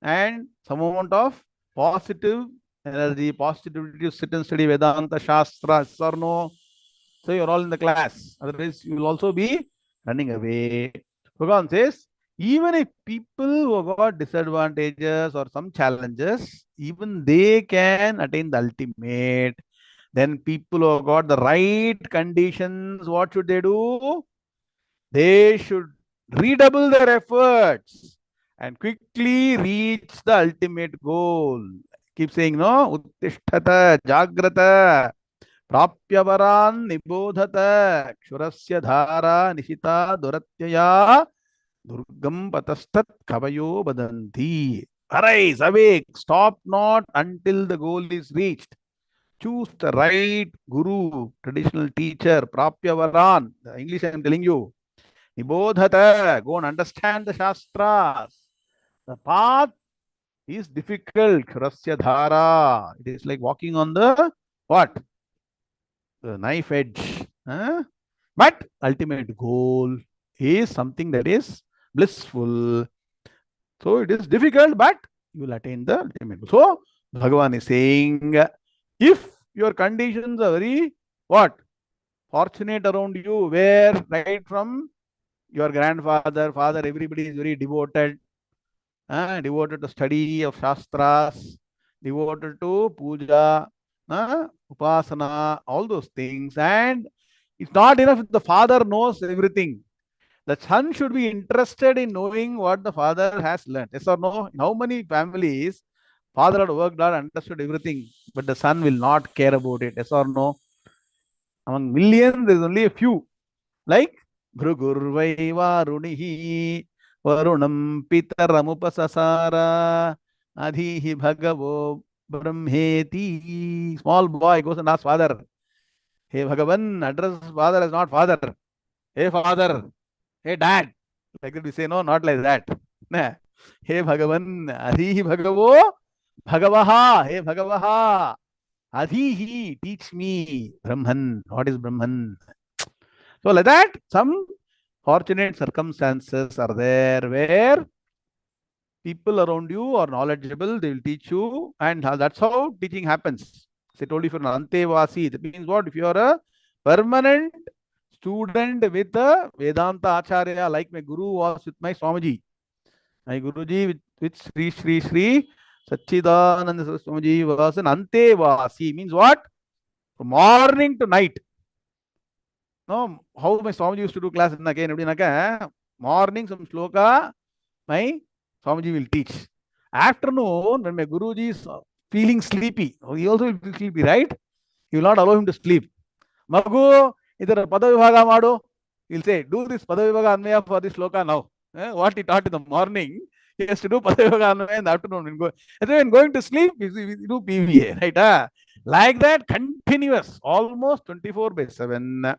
[SPEAKER 1] and some amount of positive energy, positivity to sit and study Vedanta Shastra. Yes or no? So you're all in the class. Otherwise, you will also be running away. Bhagavan says, even if people who have got disadvantages or some challenges, even they can attain the ultimate. Then people who have got the right conditions, what should they do? They should redouble their efforts and quickly reach the ultimate goal. Keep saying, no? Uttishtata, Jagrata, Prapyavaran Nibodhata, Kshurasya Dhara, Nishita, Duratyaya, Durgam Patastat Kavayo Badanti. Arise, awake, stop not until the goal is reached. Choose the right guru, traditional teacher, Prapyavaran. The English I am telling you. Nibodhata, go and understand the Shastras. The path is difficult. Kshurasya Dhara. It is like walking on the what? The knife edge. But ultimate goal is something that is blissful. So it is difficult, but you will attain the ultimate goal. So Bhagavan is saying, if your conditions are very what? fortunate around you, where right from your grandfather, father, everybody is very devoted, devoted to study of Shastras, devoted to puja, upasana, all those things. And it's not enough if the father knows everything. The son should be interested in knowing what the father has learned. Yes or no? In how many families, father had worked hard, understood everything, but the son will not care about it. Yes or no? Among millions, there's only a few. Like Bhrugurvai Varunihi Varunam Pitaramupasasara Adhihi Bhagavo Brahmeti. Small boy goes and asks father, hey Bhagavan, address father as not father. Hey father, hey dad. Like that we say, no, not like that. Nah. Hey Bhagavan, Adhihi Bhagavo Bhagavaha. Hey Bhagavaha. Adhihi, teach me Brahman. What is Brahman? So like that, some fortunate circumstances are there where people around you are knowledgeable, they will teach you, and that's how teaching happens. As I told you, if you're an Antevasi, that means what? If you are a permanent student with a Vedanta Acharya, like my Guru was with my Swamiji. My Guruji with Sri Sachidananda Swamiji was an Antevasi. Means what? From morning to night. No, how my Swamiji used to do class again, morning some sloka, my Swamiji will teach. Afternoon, when my Guruji is feeling sleepy, he also will feel sleepy, right? He will not allow him to sleep. Magu, idhar Padavibhaga mado. He'll say, do this Padavibhaga Anmaya for this sloka now. What he taught in the morning, he has to do Padavibhaga Anmaya in the afternoon. And then when going to sleep, he do PVA, right? Like that, continuous, almost 24/7.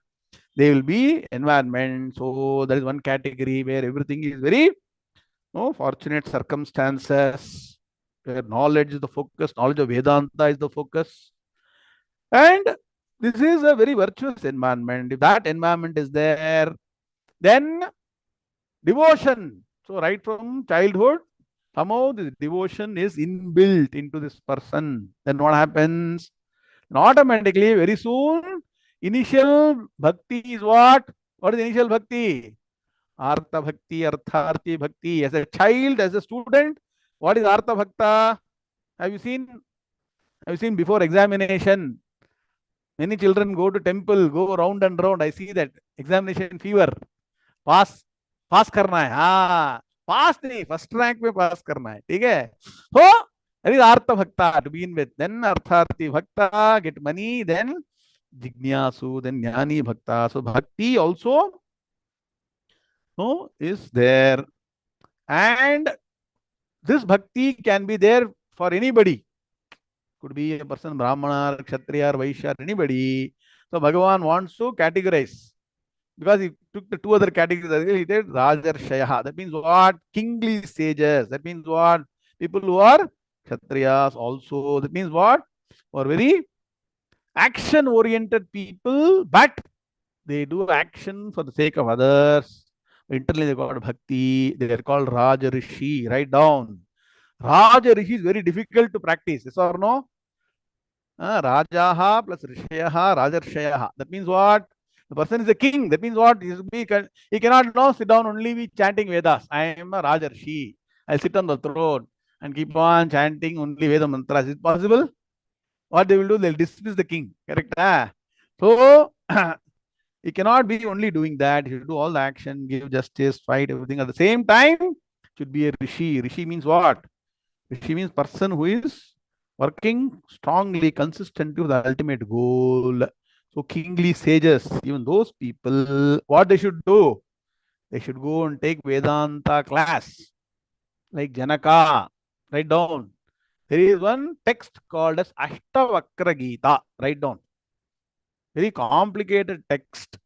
[SPEAKER 1] They will be environment. So there is one category where everything is very fortunate circumstances, where knowledge is the focus, knowledge of Vedanta is the focus. And this is a very virtuous environment. If that environment is there, then devotion. So right from childhood, somehow this devotion is inbuilt into this person. Then what happens? And automatically, very soon, initial bhakti is what? What is initial bhakti? Artha Bhakti, Artharthi Bhakti. As a child, as a student, what is Artha Bhakta? Have you seen? Have you seen before examination? Many children go to temple, go round and round. I see that examination fever. Pass, pass करना है. Pass नहीं, first rank में pass करना है. ठीक है? So that is Artha Bhakta to begin with. Then Artharthi Bhakta, get money. Then Jignasu, then Jnani Bhakta. So Bhakti also is there. And this bhakti can be there for anybody. Could be a person, Brahmana, Kshatriya, Vaishya, anybody. So Bhagavan wants to categorize. Because he took the two other categories, he did Rajarshaya. That means what? Kingly sages. That means what? People who are Kshatriyas also. That means what? Or very action-oriented people, but they do action for the sake of others. Internally, they got bhakti. They are called Rajarishi. Write down. Rajarishi is very difficult to practice. Yes or no? Rajaha plus Rishayaha, Rajarshayaha. That means what? The person is a king. That means what? He cannot now sit down only be chanting Vedas. I am a Rajarshi. I sit on the throne and keep on chanting only Veda mantras. Is it possible? What they will do? They'll dismiss the king. Correct? So, he cannot be only doing that. He should do all the action, give justice, fight, everything. At the same time, should be a Rishi. Rishi means what? Rishi means person who is working strongly, consistently with the ultimate goal. So kingly sages, even those people, what they should do? They should go and take Vedanta class. Like Janaka. Write down. There is one text called as Ashtavakra Gita. Write down. Very complicated text.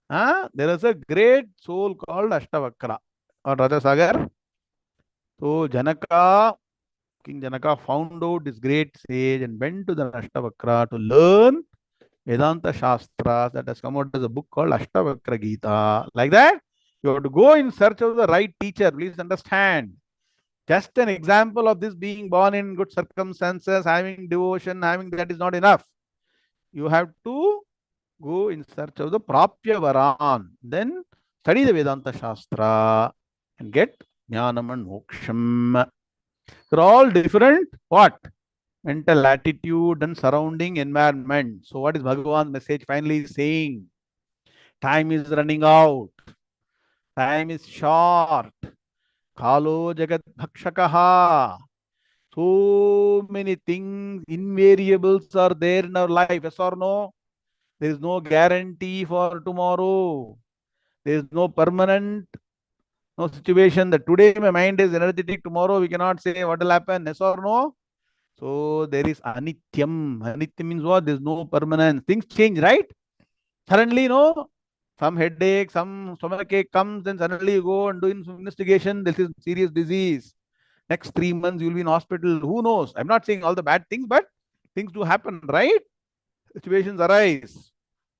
[SPEAKER 1] There is a great soul called Ashtavakra or Rajasagar. So Janaka, King Janaka found out this great sage and went to the Ashtavakra to learn Vedanta Shastras that has come out as a book called Ashtavakra Gita. Like that, you have to go in search of the right teacher. Please understand. Just an example of this being born in good circumstances, having devotion, having that is not enough. You have to Go in search of the Prapya Varan. Then study the Vedanta Shastra and get Gnanam and Moksham. They're all different. What? Mental attitude and surrounding environment. So, what is Bhagavan's message finally saying? Time is running out. Time is short. Kalo Jagat Bhakshakaha. So many things, invariables are there in our life. Yes or no? There is no guarantee for tomorrow. There is no permanent, no situation that today my mind is energetic, tomorrow we cannot say what will happen. Yes or no? So there is anityam. Anityam means what? There is no permanence. Things change, right? Suddenly, no, some headache, some stomachache comes, then suddenly you go and do investigation. This is serious disease. Next 3 months you will be in hospital. Who knows? I'm not saying all the bad things, but things do happen, right? Situations arise,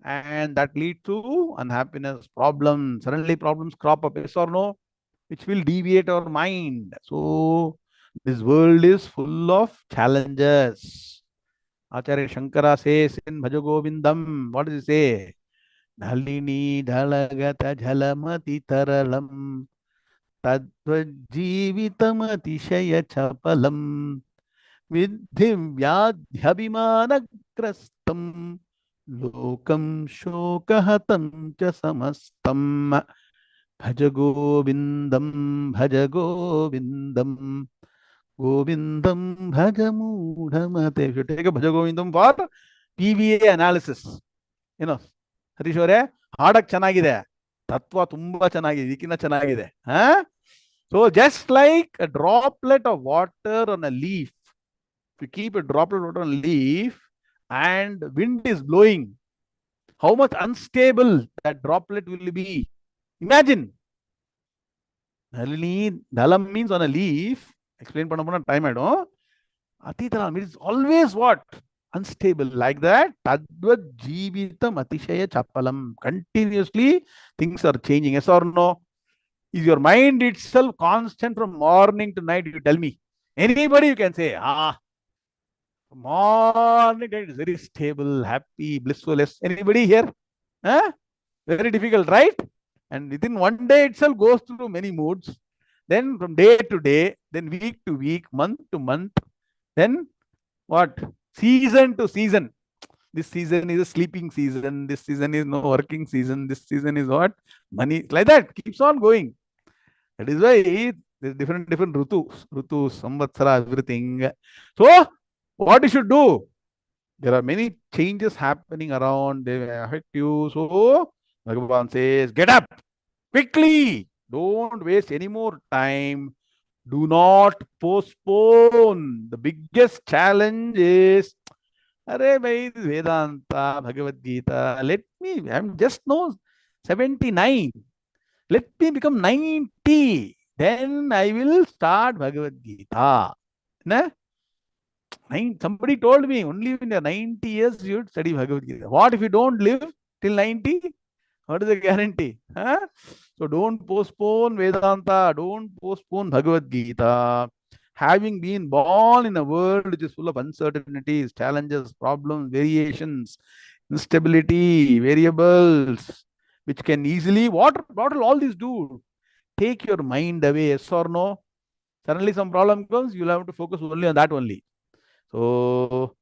[SPEAKER 1] and that lead to unhappiness, problems. Suddenly problems crop up, yes or no? Which will deviate our mind. So this world is full of challenges. Acharya Shankara says in Bhaja Govindam, what does he say? Nalini dhalagata jhalamati taralam tadvajivitam atishaya chapalam vidhim vyadhyabhimanagrastam lokam shokahatam cha samastam bhaja govindam govindam bhaja mudhamate. If you take a bhaja govindam for PVA analysis, you know, Harish ಅವರೇ, ಹಾಡಕ್ ಚೆನ್ನಾಗಿದೆ, ತತ್ವ ತುಂಬಾ ಚೆನ್ನಾಗಿದೆ, ಇದಕ್ಕಿಂತ ಚೆನ್ನಾಗಿದೆ. So just like a droplet of water on a leaf, if you keep a droplet of water on a leaf and wind is blowing, how much unstable that droplet will be. Imagine. Dhalam means on a leaf. Explain panna time aidum. Atitana means always what? Unstable. Like that, tadvad jeevitam atishaya chapalam. Continuously things are changing. Yes or no? Is your mind itself constant from morning to night? You tell me. Anybody you can say, morning it is very stable, happy, blissful. Yes. Anybody here? Very difficult, right? And within one day itself goes through many moods. Then from day to day, then week to week, month to month, then what? Season to season. This season is a sleeping season. This season is no working season. This season is what? Money. Like that. Keeps on going. That is why there's different rutus, samvatsara, everything. So, what you should do? There are many changes happening around. They may affect you. So, Bhagavan says, get up quickly. Don't waste any more time. Do not postpone. The biggest challenge is, Arey bhai, this Vedanta, Bhagavad Gita, let me, I'm just no 79. Let me become 90. Then I will start Bhagavad Gita. Na? Somebody told me, only in your 90 years you should study Bhagavad Gita. What if you don't live till 90? What is the guarantee? So don't postpone Vedanta. Don't postpone Bhagavad Gita. Having been born in a world which is full of uncertainties, challenges, problems, variations, instability, variables, which can easily, what will all these do? Take your mind away, yes or no? Suddenly some problem comes, you'll have to focus only on that only. So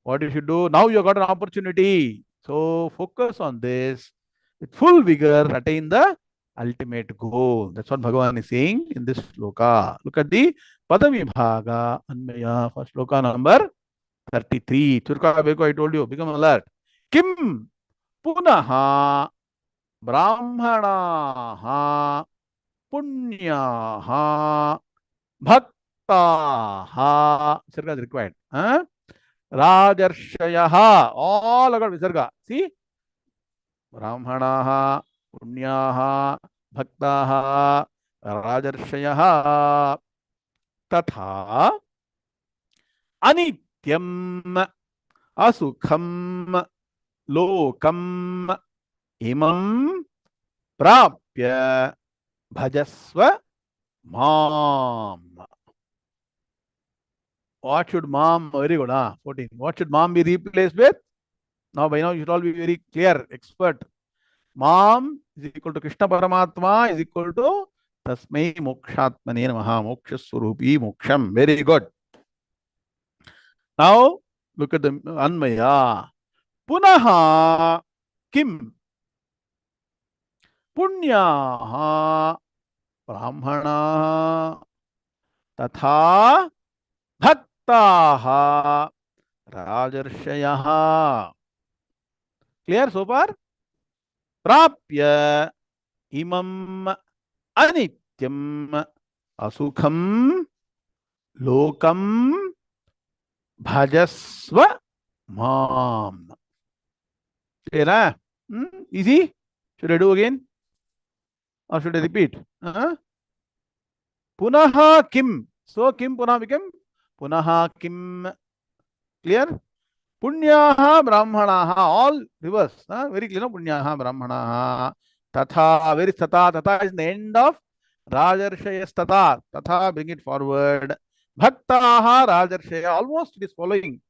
[SPEAKER 1] what you should do? Now you got an opportunity. So focus on this with full vigor, attain the ultimate goal. That's what Bhagavan is saying in this sloka. Look at the Padavibhaga Anmaya for sloka number 33. Churka Beko, I told you, become alert. Kim Punaha Brahmanaha Punyaha Bhaktaha. Visarga is required. Rajarshayaha. All are got Visarga. See? Brahmanaha Punyaha Bhaktaha Rajarshayaha Tatha Anityam Asukham Lokam Imam Prapya Bhajasva Mam. What should Mam? Very good. 14. What should Mam be replaced with? Now, by now, you should all be very clear, expert. Mam is equal to Krishna Paramatma is equal to Tasmai Mokshatmane Namaha, Moksha Swarupi Moksham. Very good. Now, look at the Anmaya. Punaha Kim Punyaha Brahmana Tatha Bhaktaha Rajarshayaha. Clear so far? Prapya imam anityam asukham lokam bhajasva mam. Clear, huh? Easy? Should I do again? Or should I repeat? Punaha kim. So kim punah became? Punaha kim. Clear? Punyaha brahmanaha. All reverse. Very clear. No? Punyaha brahmanaha. Tatha. Where is tatha? Tatha is the end of Rajarshaya tatha. Tatha, bring it forward. Bhaktaha Rajarshaya. Almost it is following.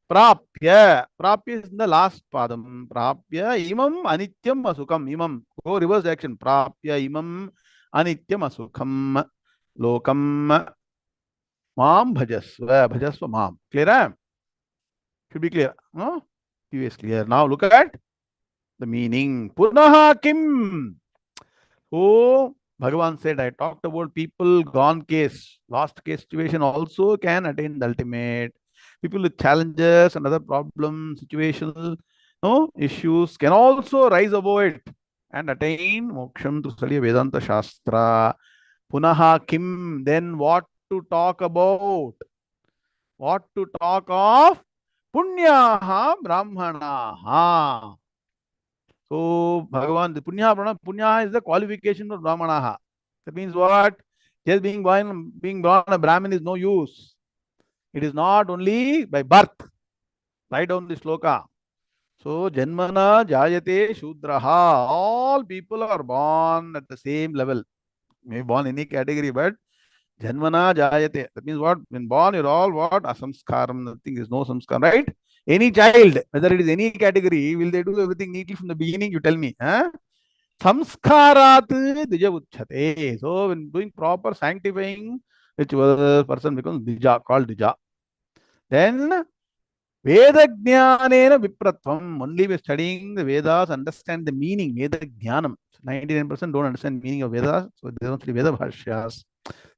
[SPEAKER 1] Prapya. Prapya is in the last padam. Prapya imam anityam asukam. Imam. Go reverse action. Prapya imam anityam asukam. Lokam. Mam bhajasva. Bhajasva mam. Clear? Should be clear. No? Is clear. Now look at the meaning. Punaha kim. So Bhagavan said, I talked about people gone case, lost case situation also can attain the ultimate. People with challenges and other problems, situational issues can also rise above it and attain moksham to study Vedanta Shastra. Punaha kim. Then what to talk about? What to talk of? Punyaha Brahmanaha. So, Bhagavan, the Punya is the qualification of Brahmanaha. That means what? Just being born a Brahmin is no use. It is not only by birth. Write down the sloka. So, Janmana Jayate Shudraha. All people are born at the same level. May be born in any category, but Janmana Jayate. That means what? When born, you're all what? Asamskaram. Nothing is no samskaram, right? Any child, whether it is any category, will they do everything neatly from the beginning? You tell me. Samskarat dija uchhate. So when doing proper sanctifying ritual, person becomes dija, called dija. Then Veda Gnanena Vipratvam. Only by studying the Vedas, understand the meaning. Veda Gnanam. 99% don't understand meaning of Vedas, so they don't study Veda Bhashyas.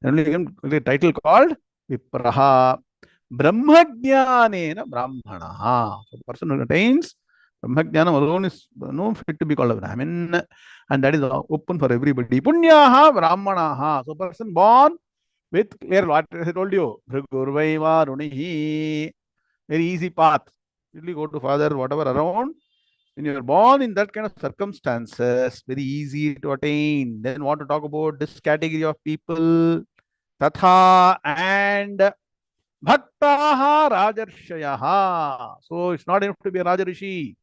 [SPEAKER 1] Then only again the title called Vipraha. Brahmajnanena Brahmanaha. So person who attains Brahmajnanam alone is no fit to be called a Brahmin, and that is open for everybody. Punyaha Brahmanaha. So person born with clear what I told you. Bhrigurvaiva Runihi. Very easy path. Usually go to father, whatever around. When you are born in that kind of circumstances, very easy to attain. Then want to talk about this category of people. Tatha and Bhaktaha Rajarshayaha. So it's not enough to be a Rajarishi,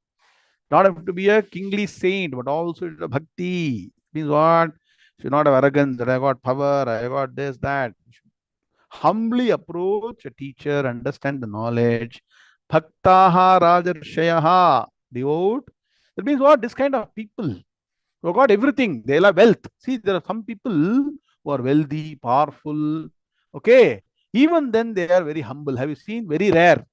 [SPEAKER 1] not enough to be a kingly saint, but also it's a bhakti. Means what? You should not have arrogance that I got power, I got this, that. You should humbly approach a teacher, understand the knowledge. Bhaktaha Rajarshayaha. Devote. That means what? This kind of people who got everything. They have wealth. See, there are some people who are wealthy, powerful. Okay. Even then, they are very humble. Have you seen? Very rare.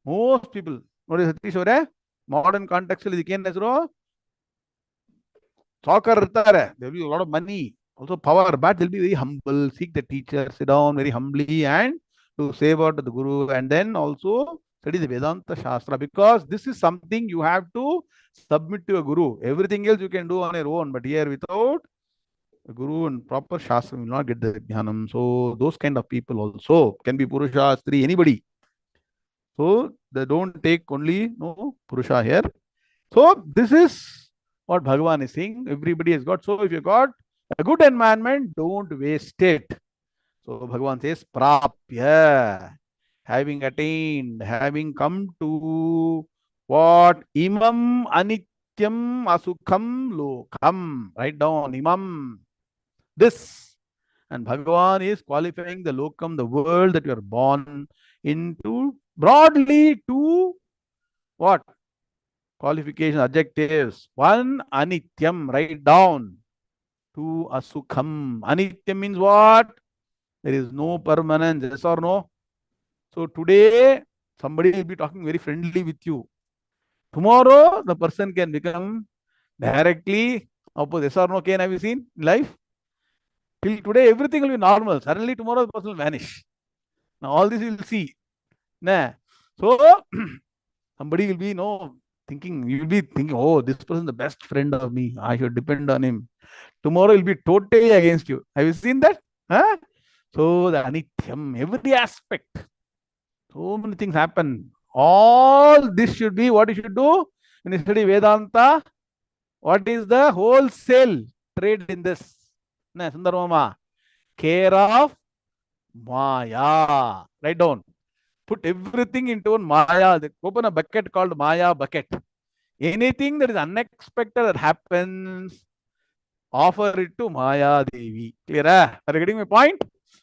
[SPEAKER 1] Most people. What is Satish? Modern context is the soccer. There will be a lot of money, also power, but they'll be very humble. Seek the teacher, sit down very humbly, and to say word to the Guru, and then also study the Vedanta Shastra, because this is something you have to submit to a Guru. Everything else you can do on your own, but here without a Guru and proper Shastra, you will not get the Gnanam. So those kind of people also can be Purusha, Stri, anybody. So they don't take only Purusha here. So this is what Bhagavan is saying. Everybody has got. So if you got a good environment, don't waste it. So Bhagavan says, Prapya. Having attained, having come to what? Imam anityam asukham lokam. Write down imam. This. And Bhagavan is qualifying the lokam, the world that you are born into, broadly to What? Qualification, adjectives. One, anityam, write down. Two, asukham. Anityam means what? There is no permanence, yes or no? So today, somebody will be talking very friendly with you. Tomorrow, the person can become directly opposite. Yes or no, Ken, have you seen in life? Till today, everything will be normal. Suddenly, tomorrow, the person will vanish. Now, all this you will see. Nah. So, somebody will be, thinking, you will be thinking, oh, this person is the best friend of me. I should depend on him. Tomorrow will be totally against you. Have you seen that? Huh? So, the anityam, every aspect. So many things happen. All this should be what you should do when you study Vedanta. What is the wholesale trade in this? Sundarmama. Care of Maya. Write down. Put everything into one Maya. Open a bucket called Maya bucket. Anything that is unexpected that happens, offer it to Maya Devi. Clear? Are you getting my point?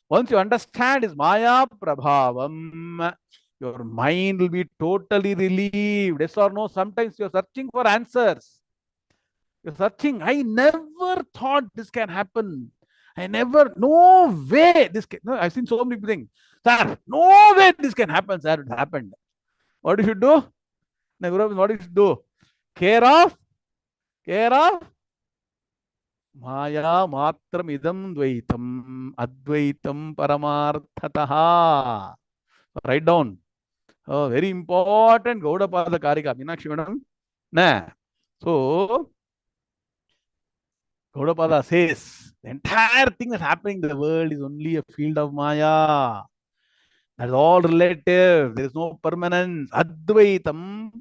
[SPEAKER 1] Once you understand is Maya Prabhavam, your mind will be totally relieved. Yes or no? Sometimes you're searching for answers. You're searching. I never thought this can happen. No way this can. No, I've seen so many people think, sir, no way this can happen, sir. It happened. What you should do? What you should do? Care of Maya matram idam dvaitam advaitam paramarthataha. Write down. Oh, very important. Gaudapada Karika. Meenakshi madam. Nah. So, Gaudapada says, the entire thing that's happening in the world is only a field of Maya. That's all relative. There is no permanence. Advaitam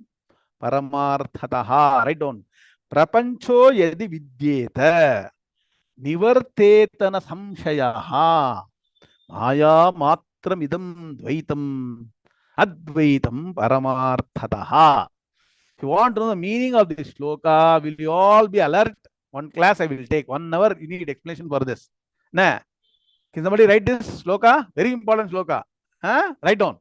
[SPEAKER 1] paramarthataha. Write down. Prapancho yadi vidyeta nivartetana samshayaha maya matram idam dvaitam advaitam paramarthataha. If you want to know the meaning of this sloka, will you all be alert? One class I will take. 1 hour, you need explanation for this. Nah. Can somebody write this sloka? Very important sloka. Huh? Write down.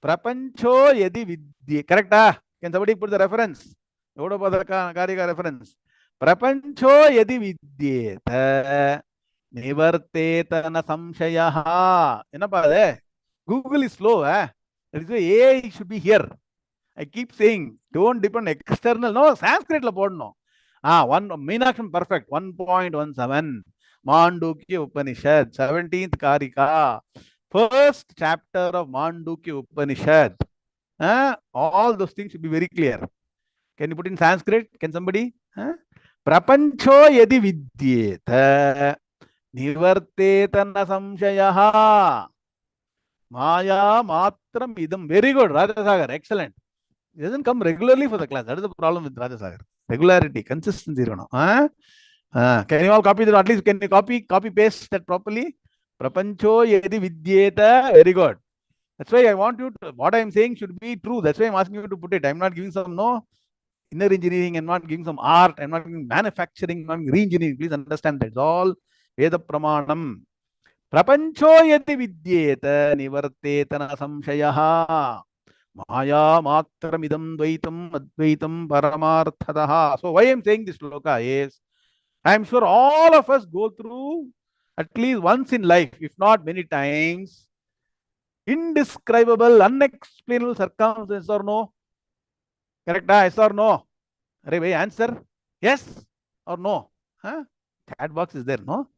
[SPEAKER 1] Prapancho yadi vidya. Correct? Can somebody put the reference? Karika reference. Prapancho yadi vidyeta nivartetana samshayaha. Enna Google is slow. That is why AI should be here. I keep saying, don't depend on external. No, Sanskrit la podno. One Meenaksham perfect. 1.17. Mandukya Upanishad. 17th Karika. First chapter of Mandukya Upanishad. All those things should be very clear. Can you put in Sanskrit? Can somebody? Prapancho yadi vidyeta nivartetana samshayaha maya matram idam. Very good, Rajasagar. Excellent. It doesn't come regularly for the class. That is the problem with Rajasagar. Regularity, consistency. Can you all copy that? At least can you copy paste that properly? Prapancho yadi vidyeta. Very good. That's why I want you to, what I am saying should be true. That's why I'm asking you to put it. I'm not giving some inner engineering. I'm not giving some art. I'm not giving manufacturing. I'm not giving re-engineering. Please understand that. It's all Veda Pramanam. Prapancho yati vidyeta nivartetana samshayaha maya matram idam dvaitam advaitam paramarthataha. So why I'm saying this sloka is, I'm sure all of us go through at least once in life, if not many times, indescribable, unexplainable circumstances or no? Correct? Yes or no? Answer yes or no? Chat box is there, no?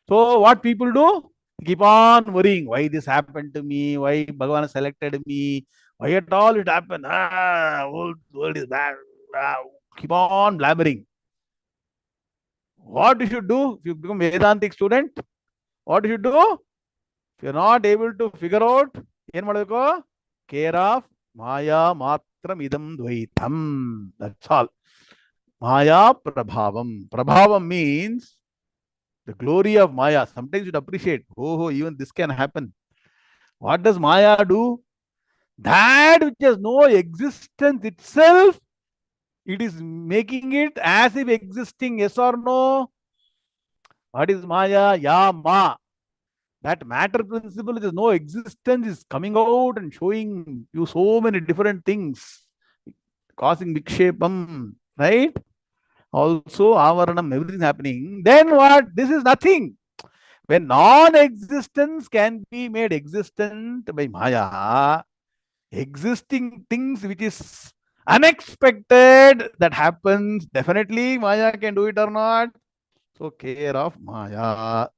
[SPEAKER 1] So what people do? Keep on worrying. Why this happened to me? Why Bhagavan selected me? Why at all it happened? Whole world is bad. Keep on blabbering. What you should do if you become Vedantic student? What you should do? If you're not able to figure out, care of Maya matram idam dvaitam. That's all. Maya prabhavam. Prabhavam means the glory of Maya. Sometimes you'd appreciate, even this can happen. What does Maya do? That which has no existence itself, it is making it as if existing. Yes or no? What is Maya? Ma. That matter principle, which has no existence, is coming out and showing you so many different things. causing vikshepam, right? Also avaranam, everything happening. Then what? This is nothing. When non-existence can be made existent by Maya, existing things which is unexpected that happens, definitely Maya can do it or not. So care of Maya.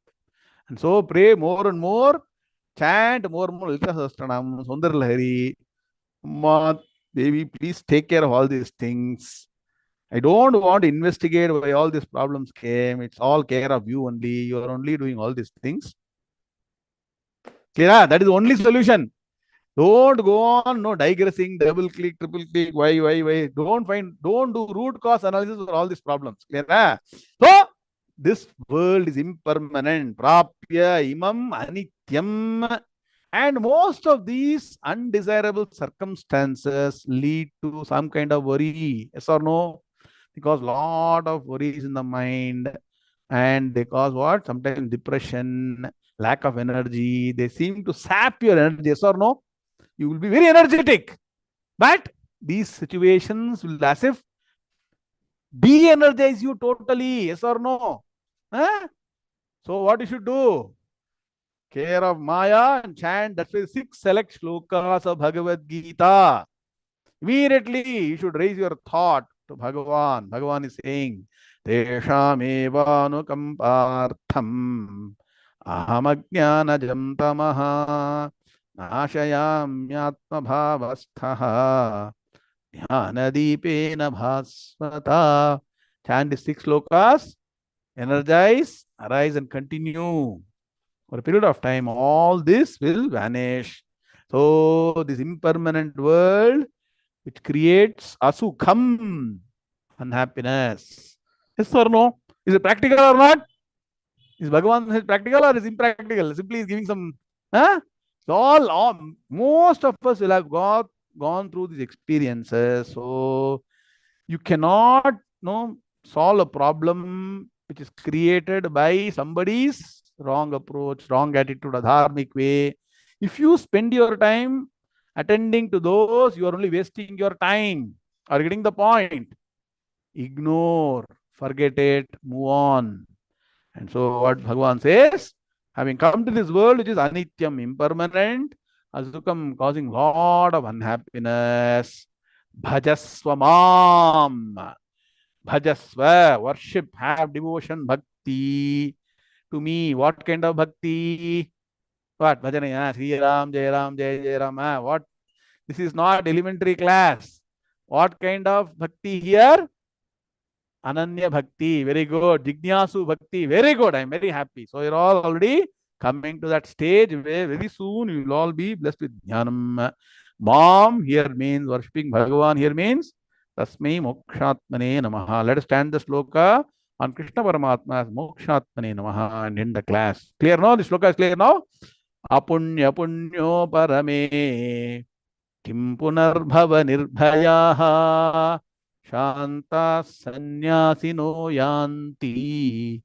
[SPEAKER 1] And so pray more and more, chant more and more Lalita Sahasranam, Sundar Lahari. Amma, Devi, please take care of all these things. I don't want to investigate why all these problems came. It's all care of you only. You are only doing all these things. Clear? That is the only solution. Don't go on, no digressing, double click, triple click, why. Don't do root cause analysis for all these problems. Clear? So, this world is impermanent. Prapya imam anityam. And most of these undesirable circumstances lead to some kind of worry. Yes or no? Because lot of worries in the mind, and they cause what? Sometimes depression, lack of energy. They seem to sap your energy. Yes or no? You will be very energetic. But these situations will as if de-energize you totally. Yes or no? Huh? So what you should do? Care of Maya and chant. That's why 6 select shlokas of Bhagavad Gita. Immediately you should raise your thought to Bhagavan. Bhagavan is saying, Teshamevanukampartham ahamajnanajam tamaha nashayamyatma bhavasthaha jnanadipena bhasvata. Chant the 6 slokas, energize, arise and continue. For a period of time, all this will vanish. So this impermanent world which creates asukham, unhappiness. Yes or no? Is it practical or not? Is Bhagavan practical or is impractical? Simply is giving some. Huh? So most of us will have gone through these experiences. So you cannot solve a problem which is created by somebody's wrong approach, wrong attitude, a dharmic way. If you spend your time attending to those, you are only wasting your time. Are you getting the point? Ignore, forget it, move on. And so what Bhagavan says, having come to this world which is anityam, impermanent, asukam, causing lot of unhappiness, bhajaswamam, bhajasva, worship, have devotion, bhakti to me. What kind of bhakti? What? Bhajanaya, Sri Ram, Jai Ram, Jai Ram. What? This is not elementary class. What kind of bhakti here? Ananya Bhakti, very good. Jignasu Bhakti, very good. I am very happy. So you're all already coming to that stage where very soon you will all be blessed with Gnanam. Mom here means worshipping Bhagavan, here means Tasmai Mokshatmane Namaha. Let us stand the sloka on Krishna Paramatma as Mokshatmane Namaha and end the class. Clear now? The sloka is clear now? Apunya punyo parame kim punarbhava nirbhayaha Shanta sannyasino yanti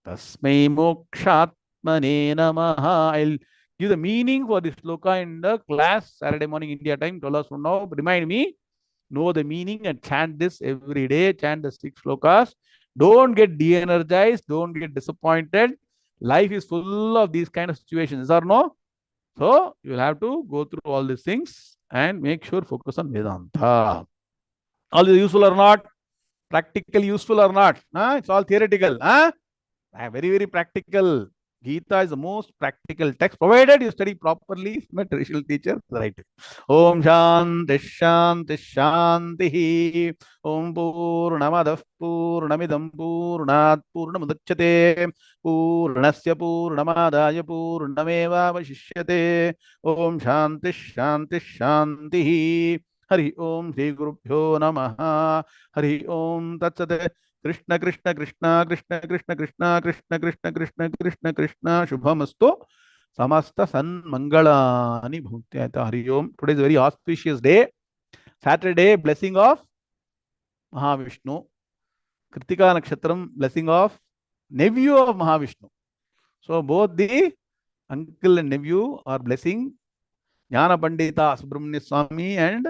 [SPEAKER 1] tasmai mokshatmane namaha. I'll give the meaning for this sloka in the class Saturday morning India time, 12 hours from now. Remind me, know the meaning and chant this every day. Chant the 6 slokas. Don't get de-energized. Don't get disappointed. Life is full of these kind of situations, or no? So you will have to go through all these things and make sure focus on Vedanta. All is useful or not? Practically useful or not? It's all theoretical. Very, very practical. Gita is the most practical text, provided you study properly from a traditional teacher. Right. Om Shanti Shanti Shanti. Om Purnamadah Purnamidam Purnat Purnamudachyate. Purnasya Purnamadaya Purnameva Vashishyate. Om Shanti Shanti Shanti. Hari Om Shri Gurubhyo Namaha. Hari Om Tat Sat. Krishna Krishna Krishna Krishna Krishna Krishna Krishna Krishna Krishna Krishna Krishna Shubhamastu Samasta San Mangalani Bhutya. Hari Om. Today is a very auspicious day. Saturday, blessing of Mahavishnu. Kritika Nakshatram, blessing of nephew of Mahavishnu. So both the uncle and nephew are blessing Jnana Pandita Subramanya Swami and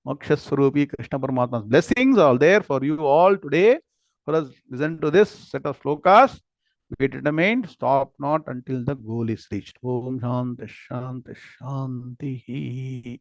[SPEAKER 1] Mokshaswarupi Krishna Paramatma's blessings are there for you all today. For us, listen to this set of slokas. Be determined, stop not until the goal is reached. Om Shanti Shanti Shanti.